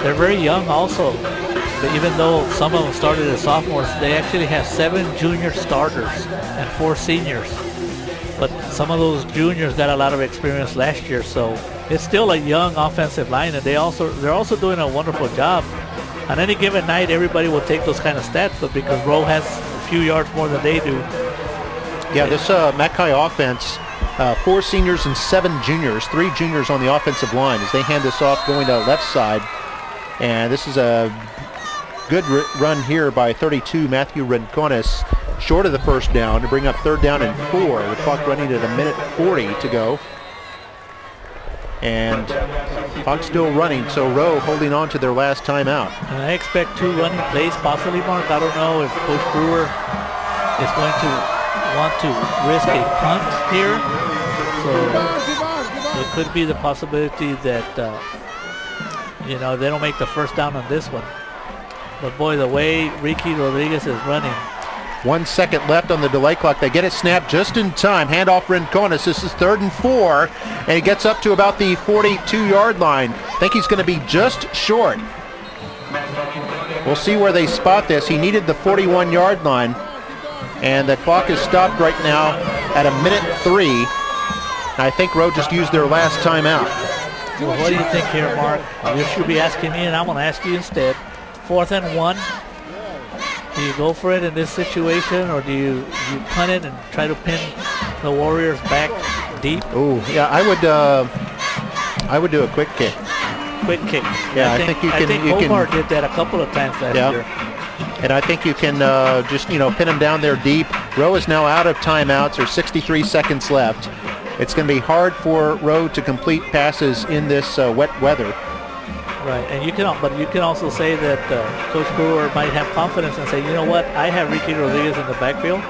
They're very young also, but even though some of them started as sophomores, they actually have 7 junior starters and 4 seniors. But some of those juniors got a lot of experience last year, so it's still a young offensive line, and they're also doing a wonderful job. On any given night, everybody will take those kind of stats, but because Rowe has a few yards more than they do. Yeah, this Mackay offense, 4 seniors and 7 juniors, 3 juniors on the offensive line as they hand this off going to left side. And this is a good run here by 32, Matthew Rincones, short of the first down to bring up 3rd down and 4. The clock running at 1:40 to go. And clock still running, so Rowe holding on to their last timeout. And I expect 2 running plays possibly, Mark. I don't know if Coach Brewer is going to want to risk a punt here, so it could be the possibility that they don't make the first down on this one. But boy, the way Ricky Rodriguez is running. 1 second left on the delay clock. They get it snapped just in time. Handoff Rincones. This is 3rd and 4, and he gets up to about the 42-yard line. I think he's going to be just short. We'll see where they spot this. He needed the 41-yard line. And the clock is stopped right now at 1:03. I think Rowe just used their last timeout. Well, what do you think here, Mark? You should be asking me, and I'm going to ask you instead. 4th and 1. Do you go for it in this situation, or do you punt it and try to pin the Warriors back deep? Oh, yeah, I would do a quick kick. Quick kick. Yeah, I think you can. I think Omar did that a couple of times last year. And I think you can just, pin them down there deep. Rowe is now out of timeouts. There's 63 seconds left. It's going to be hard for Rowe to complete passes in this wet weather. Right, and you can also say that Coach Brewer might have confidence and say, you know what, I have Ricky Rodriguez in the backfield,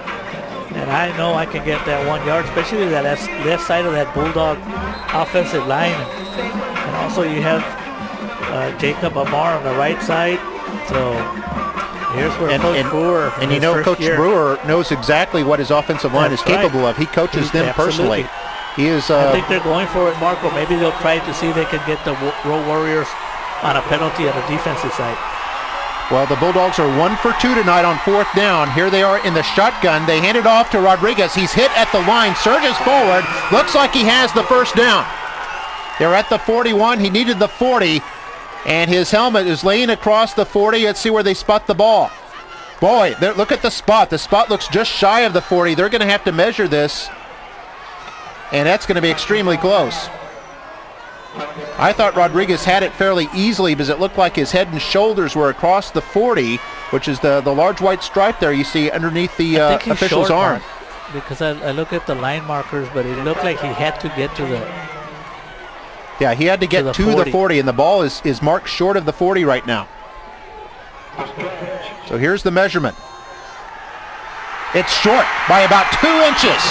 and I know I can get that 1 yard, especially that left side of that Bulldog offensive line. And also you have Jacob Amar on the right side. So here's where Coach Brewer, and Coach Brewer knows exactly what his offensive line is capable of. He coaches them personally. He is. I think they're going for it, Marco. Maybe they'll try to see if they can get the Rowe Warriors on a penalty on the defensive side. Well, the Bulldogs are 1 for 2 tonight on 4th down. Here they are in the shotgun. They hand it off to Rodriguez. He's hit at the line, surges forward. Looks like he has the first down. They're at the 41. He needed the 40. And his helmet is laying across the 40. Let's see where they spot the ball. Boy, look at the spot. The spot looks just shy of the 40. They're going to have to measure this. And that's going to be extremely close. I thought Rodriguez had it fairly easily because it looked like his head and shoulders were across the 40, which is the large white stripe there you see underneath the official's arm. Because I look at the line markers, but it looked like he had to get to the... Yeah, he had to get to the 40, and the ball is marked short of the 40 right now. So here's the measurement. It's short by about 2 inches.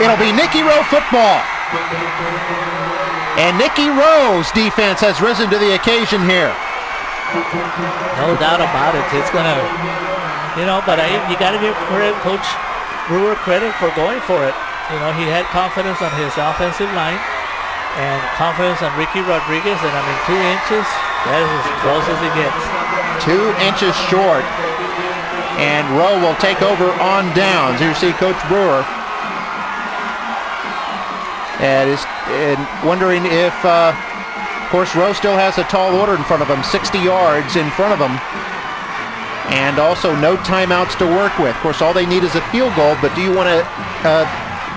It'll be Nicky Rowe football. And Nicky Rowe's defense has risen to the occasion here. No doubt about it. It's going to, but you got to give Coach Brewer credit for going for it. He had confidence on his offensive line and confidence on Ricky Rodriguez. And 2 inches, that is as close as it gets. 2 inches short. and Rowe will take over on downs. Here you see Coach Brewer. And wondering if, of course, Rowe still has a tall order in front of him, 60 yards in front of him. And also no timeouts to work with. Of course, all they need is a field goal, but do you want to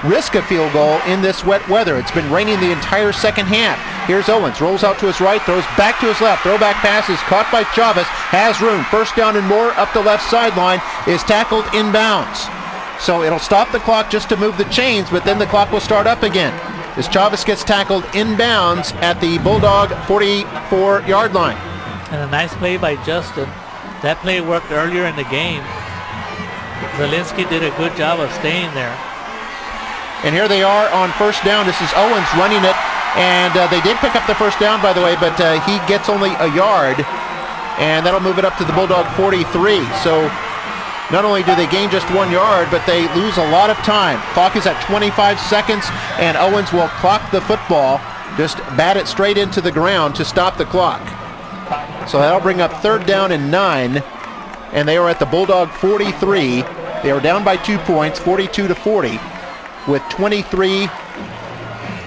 risk a field goal in this wet weather? It's been raining the entire second half. Here's Owens, rolls out to his right, throws back to his left. Throwback pass is caught by Chavez, has room. First down and more up the left sideline, is tackled inbounds. So it'll stop the clock just to move the chains, but then the clock will start up again as Chavez gets tackled inbounds at the Bulldog 44-yard line. And a nice play by Justin. That play worked earlier in the game. Zielinski did a good job of staying there. And here they are on first down. This is Owens running it. And they did pick up the first down, by the way, but he gets only a yard. And that'll move it up to the Bulldog 43. So not only do they gain just 1 yard, but they lose a lot of time. Clock is at 25 seconds, and Owens will clock the football, just bat it straight into the ground to stop the clock. So that'll bring up third down and 9, and they are at the Bulldog 43. They are down by 2 points, 42-40, with 23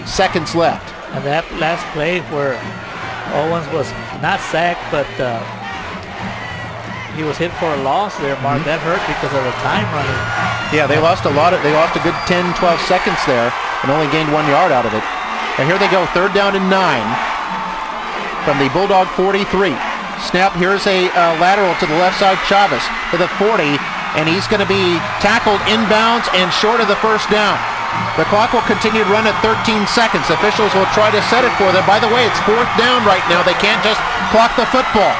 seconds left. And that last play where Owens was not sacked, but he was hit for a loss there, Mark. That hurt because of the time running. Yeah, they lost a good 10, 12 seconds there and only gained 1 yard out of it. And here they go, third down and 9 from the Bulldog 43. Snap, here's a lateral to the left side, Chavez to the 40, and he's going to be tackled inbounds and short of the first down. The clock will continue to run at 13 seconds. Officials will try to set it for them. By the way, it's fourth down right now. They can't just clock the football.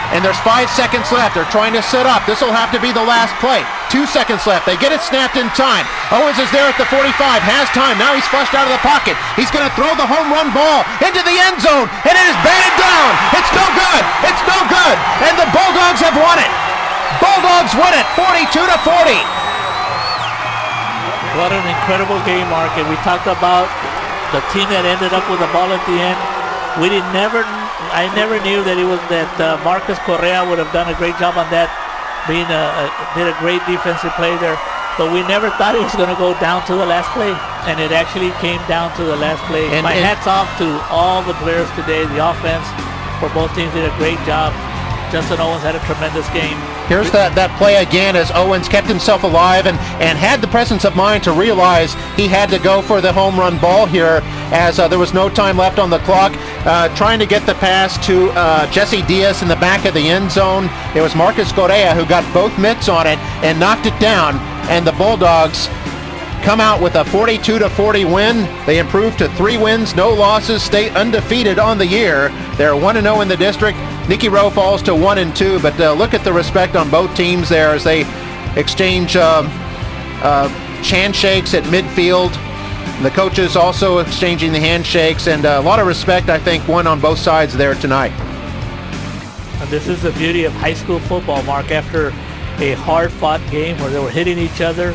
And there's 5 seconds left. They're trying to set up. This will have to be the last play. 2 seconds left. They get it snapped in time. Owens is there at the 45. Has time. Now he's flushed out of the pocket. He's going to throw the home run ball into the end zone. And it is batted down. It's no good. It's no good. And the Bulldogs have won it. Bulldogs win it 42-40. What an incredible game, Mark. And we talked about the team that ended up with the ball at the end. I never knew that Marcus Correa would have done a great job on that, did a great defensive play there. But we never thought it was going to go down to the last play, and it actually came down to the last play. My hats off to all the players today. The offense for both teams did a great job. Justin Owens had a tremendous game. Here's that play again as Owens kept himself alive and had the presence of mind to realize he had to go for the home run ball here as there was no time left on the clock. Trying to get the pass to Jesse Diaz in the back of the end zone. It was Marcus Correa who got both mitts on it and knocked it down, and the Bulldogs come out with a 42-40 win. They improve to 3 wins, no losses, stay undefeated on the year. They're 1-0 in the district. Nicky Rowe falls to 1-2, but look at the respect on both teams there as they exchange handshakes at midfield. The coaches also exchanging the handshakes, and a lot of respect, I think, won on both sides there tonight. And this is the beauty of high school football, Mark, after a hard-fought game where they were hitting each other.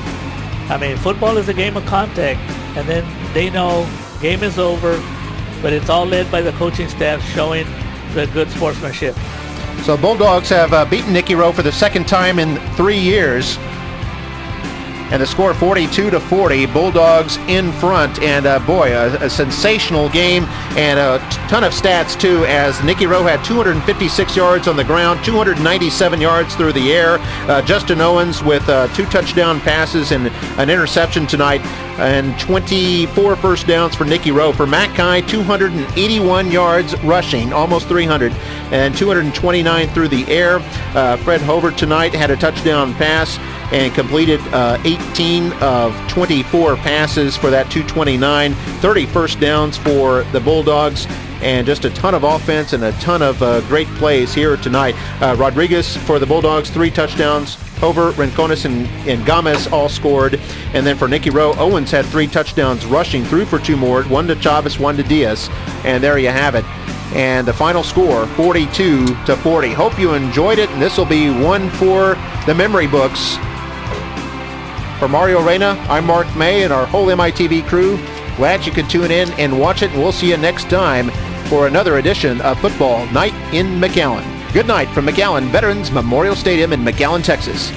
I mean, football is a game of contact, and then they know game is over, but it's all led by the coaching staff showing the good sportsmanship. So Bulldogs have beaten Nicky Rowe for the second time in 3 years. And the score 42-40, Bulldogs in front, and boy, a sensational game and a ton of stats too, as Nicky Rowe had 256 yards on the ground, 297 yards through the air. Justin Owens with 2 touchdown passes and an interception tonight, and 24 first downs for Nicky Rowe. For Matt Kai, 281 yards rushing, almost 300, and 229 through the air. Fred Hovert tonight had a touchdown pass and completed 18 of 24 passes for that 229, 30 first downs for the Bulldogs, and just a ton of offense and a ton of great plays here tonight. Rodriguez for the Bulldogs, 3 touchdowns. Hover, Rincones, and Gomez all scored. And then for Nicky Rowe, Owens had 3 touchdowns rushing, threw for 2 more, 1 to Chavez, 1 to Diaz. And there you have it. And the final score, 42-40. Hope you enjoyed it, and this will be one for the memory books. For Mario Reyna, I'm Mark May and our whole MITV crew. Glad you could tune in and watch it, and we'll see you next time for another edition of Football Night in Mcallen. Good night from Mcallen Veterans Memorial Stadium in McAllen, Texas.